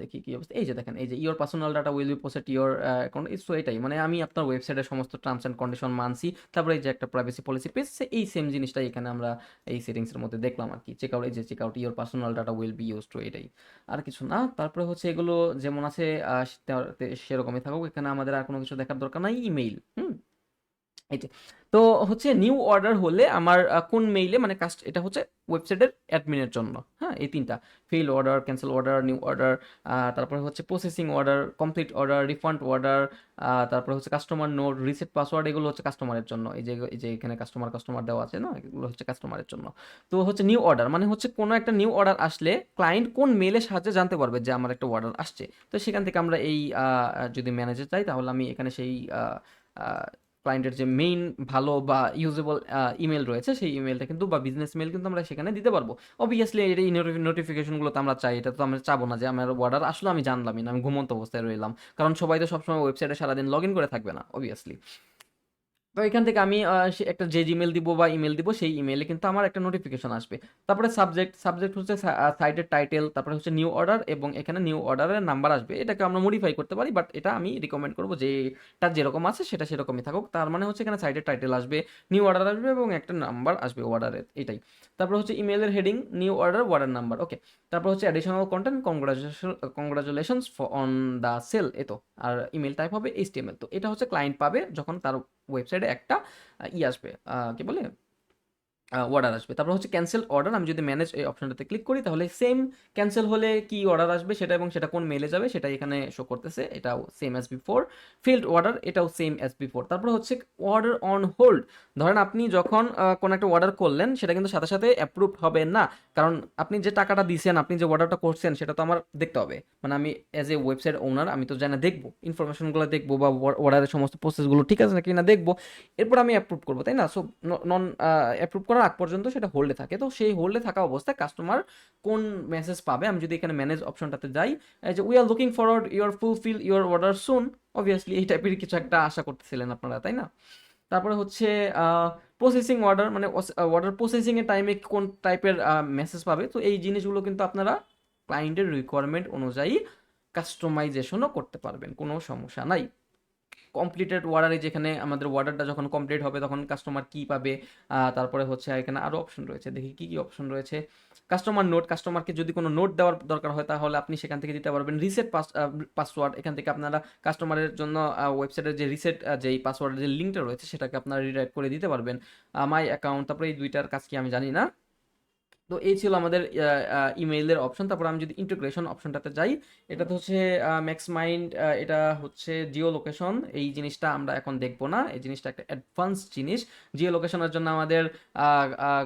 দেখি কি অবস্থা। এই যে দেখেন, এই যে your personal data will B posted your account. So এটাই মানে আমি আপনার ওয়েবসাইটের সমস্ত টার্মস অ্যান্ড কন্ডিশন মানছি। তারপরে এই যে একটা প্রাইভেসি পলিসি পেজ, এই সেম জিনিসটাই এখানে আমরা এই সেটিংসের মধ্যে দেখলাম আর কি। চেক আউট, এই যে checkout your personal data will be use to, এটাই আর কিছু না। তারপরে হচ্ছে এগুলো যেমন আছে সেরকমই থাকুক, এখানে আমাদের আর কোনো কিছু দেখার দরকার নাই। ইমেইল, এই যে, তো হচ্ছে নিউ অর্ডার হলে আমার কোন মেইলে মানে এটা হচ্ছে ওয়েবসাইটের অ্যাডমিনের জন্য। হ্যাঁ, এই তিনটা fail order, cancel order, new order, তারপরে হচ্ছে processing order, complete order, refund order, তারপরে হচ্ছে কাস্টমার নোট, রিসেট পাসওয়ার্ড, এগুলো হচ্ছে কাস্টমারের জন্য। এই যে এখানে কাস্টমার কাস্টমার দেওয়া আছে না, এগুলো হচ্ছে কাস্টমারের জন্য। তো হচ্ছে নিউ অর্ডার মানে হচ্ছে কোনো একটা নিউ অর্ডার আসলে ক্লায়েন্ট কোন মেলের সাহায্যে জানতে পারবে যে আমার একটা অর্ডার আসছে। তো সেখান থেকে আমরা এই যদি ম্যানেজে চাই তাহলে আমি এখানে সেই ক্লায়েন্টের যে মেইন ভালো বা ইউজেবল ইমেল রয়েছে সেই ইমেলটা কিন্তু বা বিজনেস মেল কিন্তু আমরা সেখানে দিতে পারবো। অবভিয়াসলি এই নোটিফিকেশনগুলো তো আমরা চাই, এটা তো আমরা চাবো না যে আমার অর্ডার আসলে আমি জানলামই না, আমি ঘুমন্ত অবস্থায় রইলাম, কারণ সবাই তো সবসময় ওয়েবসাইটে সারাদিন লগ ইন করে থাকবে না অবভিয়াসলি। তো এখান থেকে আমি একটা যে জিমেল দিব বা ইমেল দিব সেই ইমেলে কিন্তু আমার একটা নোটিফিকেশন আসবে। তারপরে সাবজেক্ট হচ্ছে সাইটের টাইটেল, তারপরে হচ্ছে নিউ অর্ডার, এবং এখানে নিউ অর্ডারের নাম্বার আসবে। এটাকে আমরা মডিফাই করতে পারি, বাট এটা আমি রিকমেন্ড করবো যে এটা যেরকম আছে সেটা সেরকমই থাকুক। তার মানে হচ্ছে এখানে সাইটের টাইটেল আসবে, নিউ অর্ডার আসবে এবং একটা নাম্বার আসবে অর্ডারের, এটাই। তারপর হচ্ছে ইমেলের heading new order number, okay. তারপর হচ্ছে additional content, congratulations on the sale, এ তো। আর ইমেল টাইপ হবে এইচটিএমএল। তো এটা হচ্ছে ক্লায়েন্ট পাবে যখন তার ওয়েবসাইটে একটা আসবে, কি বলে, অর্ডার আসবে। তারপর হচ্ছে ক্যান্সেল অর্ডার, আমি যদি ম্যানেজ এই অপশনটাতে ক্লিক করি তাহলে সেম ক্যান্সেল হলে কি অর্ডার আসবে সেটা এবং সেটা কোন মেলে যাবে সেটা এখানে শো করতেছে, এটাও same as before. Field order, এটাও সেম অ্যাজ বিফোর। তারপর হচ্ছে অর্ডার অন হোল্ড, ধরেন আপনি যখন কোনো একটা অর্ডার করলেন সেটা কিন্তু সাথে সাথে অ্যাপ্রুভ হবে না, কারণ আপনি যে টাকাটা দিয়েছেন, আপনি যে অর্ডারটা করছেন সেটা তো আমার দেখতে হবে। মানে আমি অ্যাজ এ ওয়েবসাইট ওনার আমি তো জানা দেখবো, ইনফরমেশনগুলো দেখবো বা অর্ডারের সমস্ত প্রসেসগুলো ঠিক আছে নাকি না দেখবো, এরপর আমি অ্যাপ্রুভ করবো, তাই না? সো নন অ্যাপ্রুভ করার আগ পর্যন্ত সেটা হোল্ডে থাকে। তো সেই হোল্ডে থাকা অবস্থায় কাস্টমার কোন মেসেজ পাবে, আমি যদি এখানে ম্যানেজ অপশনটাতে যাই, এই যে we are looking forward your fulfil your order soon, obviously এই টাইপের কিছু একটা আশা করতেছিলেন আপনারা, তাই না? তারপরে হচ্ছে প্রসেসিং অর্ডার, মানে অর্ডার প্রসেসিংয়ের টাইমে কোন টাইপের মেসেজ পাবে। তো এই জিনিসগুলো কিন্তু আপনারা ক্লায়েন্টের রিকোয়ারমেন্ট অনুযায়ী কাস্টমাইজেশনও করতে পারবেন, কোনো সমস্যা নাই। কমপ্লিটেড অর্ডারে যেখানে আমাদের অর্ডারটা যখন কমপ্লিট হবে তখন কাস্টমার কি পাবে। তারপরে হচ্ছে এখানে আরও অপশন রয়েছে, দেখি কি কি অপশন রয়েছে। কাস্টমার নোট, কাস্টমারকে যদি কোনো নোট দেওয়ার দরকার হয় তাহলে আপনি সেখান থেকে দিতে পারবেন। রিসেট পাসওয়ার্ড, এখান থেকে আপনারা কাস্টমারের জন্য ওয়েবসাইটের যে রিসেট যেই পাসওয়ার্ডের যে লিঙ্কটা রয়েছে সেটাকে আপনারা রিডাইরেক্ট করে দিতে পারবেন। মাই অ্যাকাউন্ট, তারপরে এই দুইটার কাজ কি আমি জানি না। তো এই ছিল আমাদের ইমেইলের অপশন। তারপর আমি যদি ইন্টিগ্রেশন অপশনটাতে যাই, এটা তো হচ্ছে ম্যাক্স মাইন্ড, এটা হচ্ছে জিও লোকেশন। এই জিনিসটা আমরা এখন দেখবো না, এই জিনিসটা একটা অ্যাডভান্স জিনিস। জিও লোকেশনের জন্য আমাদের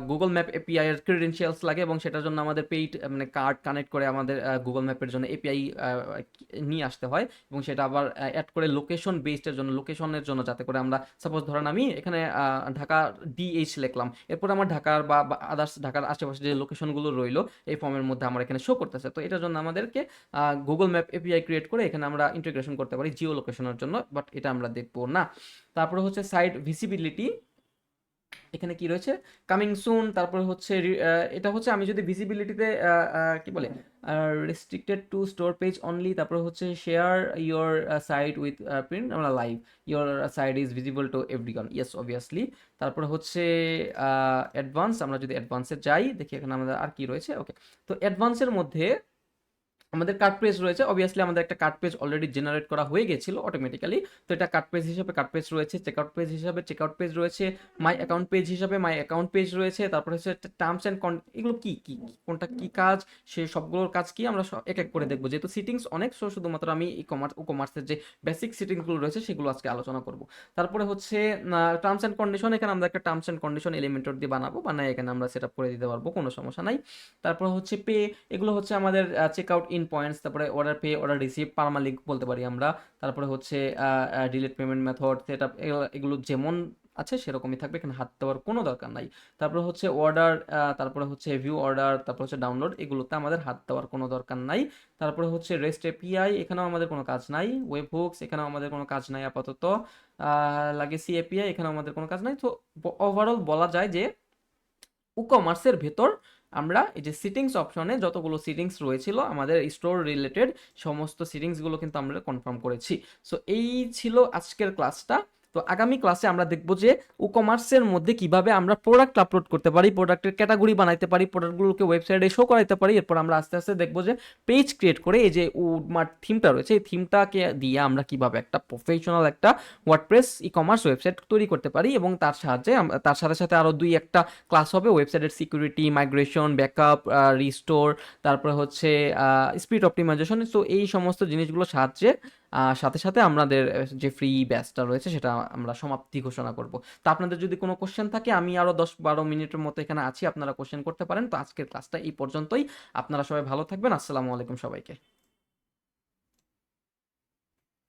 গুগল ম্যাপ এপিআই এর ক্রেডেনশিয়ালস লাগে, এবং সেটার জন্য আমাদের পেইড মানে কার্ড কানেক্ট করে আমাদের গুগল ম্যাপের জন্য এপিআই নিয়ে আসতে হয়, এবং সেটা আবার অ্যাড করে লোকেশন বেসডের জন্য, লোকেশনের জন্য, যাতে করে আমরা সাপোজ ধরেন আমি এখানে ঢাকা ডিএইচ লিখলাম, এরপর আমার ঢাকার বা আদার্স ঢাকার আশেপাশে যে লোকেশনগুলো রইলো এই ফর্মের মধ্যে আমার এখানে শো করতেছে। তো এটার জন্য আমাদেরকে গুগল ম্যাপ এপিআই ক্রিয়েট করে এখানে আমরা ইন্টিগ্রেশন করতে পারি জিও লোকেশনের জন্য, বাট এটা আমরা দেখবো না। তারপরে হচ্ছে সাইট ভিজিবিলিটি, এখানে কি রয়েছে কামিং সুন। তারপরে হচ্ছে এটা হচ্ছে আমি যদি ভিজিবিলিটিতে কি বলে restricted to store page only, তারপরে হচ্ছে share your site with print আমরা live your site is visible to everyone, yes obviously. তারপরে হচ্ছে অ্যাডভান্স, আমরা যদি অ্যাডভান্সে যাই দেখি এখানে আমাদের আর কি রয়েছে। ওকে, তো অ্যাডভান্সের মধ্যে আমাদের কার্ড পেজ রয়েছে। অবভিয়াসলি আমাদের একটা কার্ড পেজ অলরেডি জেনারেট করা হয়ে গেছিল অটোমেটিক্যালি, তো এটা কার্ড পেজ হিসেবে কার্ড পেজ রয়েছে, চেকআউট পেজ হিসাবে চেকআউট পেজ রয়েছে, মাই অ্যাকাউন্ট পেজ হিসাবে মাই অ্যাকাউন্ট পেজ রয়েছে। তারপরে হচ্ছে টার্মস অ্যান্ড এগুলো কি কি কোনটা কি কাজ, সে সবগুলোর কাজ কি আমরা এক এক করে দেখবো, যেহেতু সিটিংস অনেক, সো শুধুমাত্র আমি ই কমার্সের যে বেসিক সিটিংসগুলো রয়েছে সেগুলো আজকে আলোচনা করব। তারপরে হচ্ছে টার্মস অ্যান্ড কন্ডিশন, এখানে আমরা একটা টার্মস অ্যান্ড কন্ডিশন এলিমেন্টর দিয়ে বানাই এখানে আমরা সেট আপ করে দিতে পারবো, কোনো সমস্যা নাই। তারপর হচ্ছে পে, এগুলো হচ্ছে আমাদের চেকআউট ইন পয়েন্টস, তারপরে অর্ডার পে, অর্ডার রিসিভ, পারমালিক বলতে পারি আমরা। তারপরে হচ্ছে ডিলেট পেমেন্ট মেথড সেটা, এগুলো যেমন আছে সেরকমই থাকবে, এখানে হাত দেওয়ার কোনো দরকার নাই। তারপরে হচ্ছে অর্ডার, তারপরে হচ্ছে ভিউ অর্ডার, তারপর হচ্ছে ডাউনলোড, এগুলোতে আমাদের হাত দেওয়ার কোনো দরকার নাই। তারপরে হচ্ছে রেস্ট এপিআই, এখানেও আমাদের কোনো কাজ নাই। ওয়েব হুকস, এখানেও আমাদের কোনো কাজ নাই আপাতত। লাগেসি এপিআই, এখানেও আমাদের কোনো কাজ নাই। তো ওভারঅল বলা যায় যে কমার্সের ভেতর আমরা এই যে সিটিংস অপশনে যতগুলো সিটিংস রয়েছিল আমাদের স্টোর রিলেটেড সমস্ত সিটিংসগুলো কিন্তু আমরা কনফার্ম করেছি। সো এই ছিল আজকের ক্লাসটা। তো আগামী ক্লাসে আমরা দেখব যে কমার্সের মধ্যে কিভাবে আমরা প্রোডাক্ট আপলোড করতে পারি, প্রোডাক্টের ক্যাটাগরি বানাইতে পারি, প্রোডাক্টগুলোকে ওয়েবসাইটে শো করাইতে পারি। এরপর আমরা আস্তে আস্তে দেখবো যে পেজ ক্রিয়েট করে এই যে উডমার্ট থিমটা রয়েছে এই থিমটাকে দিয়ে আমরা কিভাবে একটা প্রফেশনাল একটা ওয়ার্ডপ্রেস ই কমার্স ওয়েবসাইট তৈরি করতে পারি, এবং তার সাহায্যে তার সাথে সাথে আরও দুই একটা ক্লাস হবে ওয়েবসাইটের সিকিউরিটি, মাইগ্রেশন, ব্যাকআপ, রিস্টোর, তারপরে হচ্ছে স্পিড অপটিমাইজেশন। তো এই সমস্ত জিনিসগুলোর সাহায্যে সাথে সাথে আমাদের যে ফ্রি ব্যাচটা রয়েছে সেটা আমরা সমাপ্তি ঘোষণা করব। তো আপনাদের যদি কোনো কোশ্চেন থাকে আমি আরও 10-12 মিনিটের মতো এখানে আছি, আপনারা কোশ্চেন করতে পারেন। তো আজকের ক্লাসটা এই পর্যন্তই, আপনারা সবাই ভালো থাকবেন। আসসালামু আলাইকুম সবাইকে।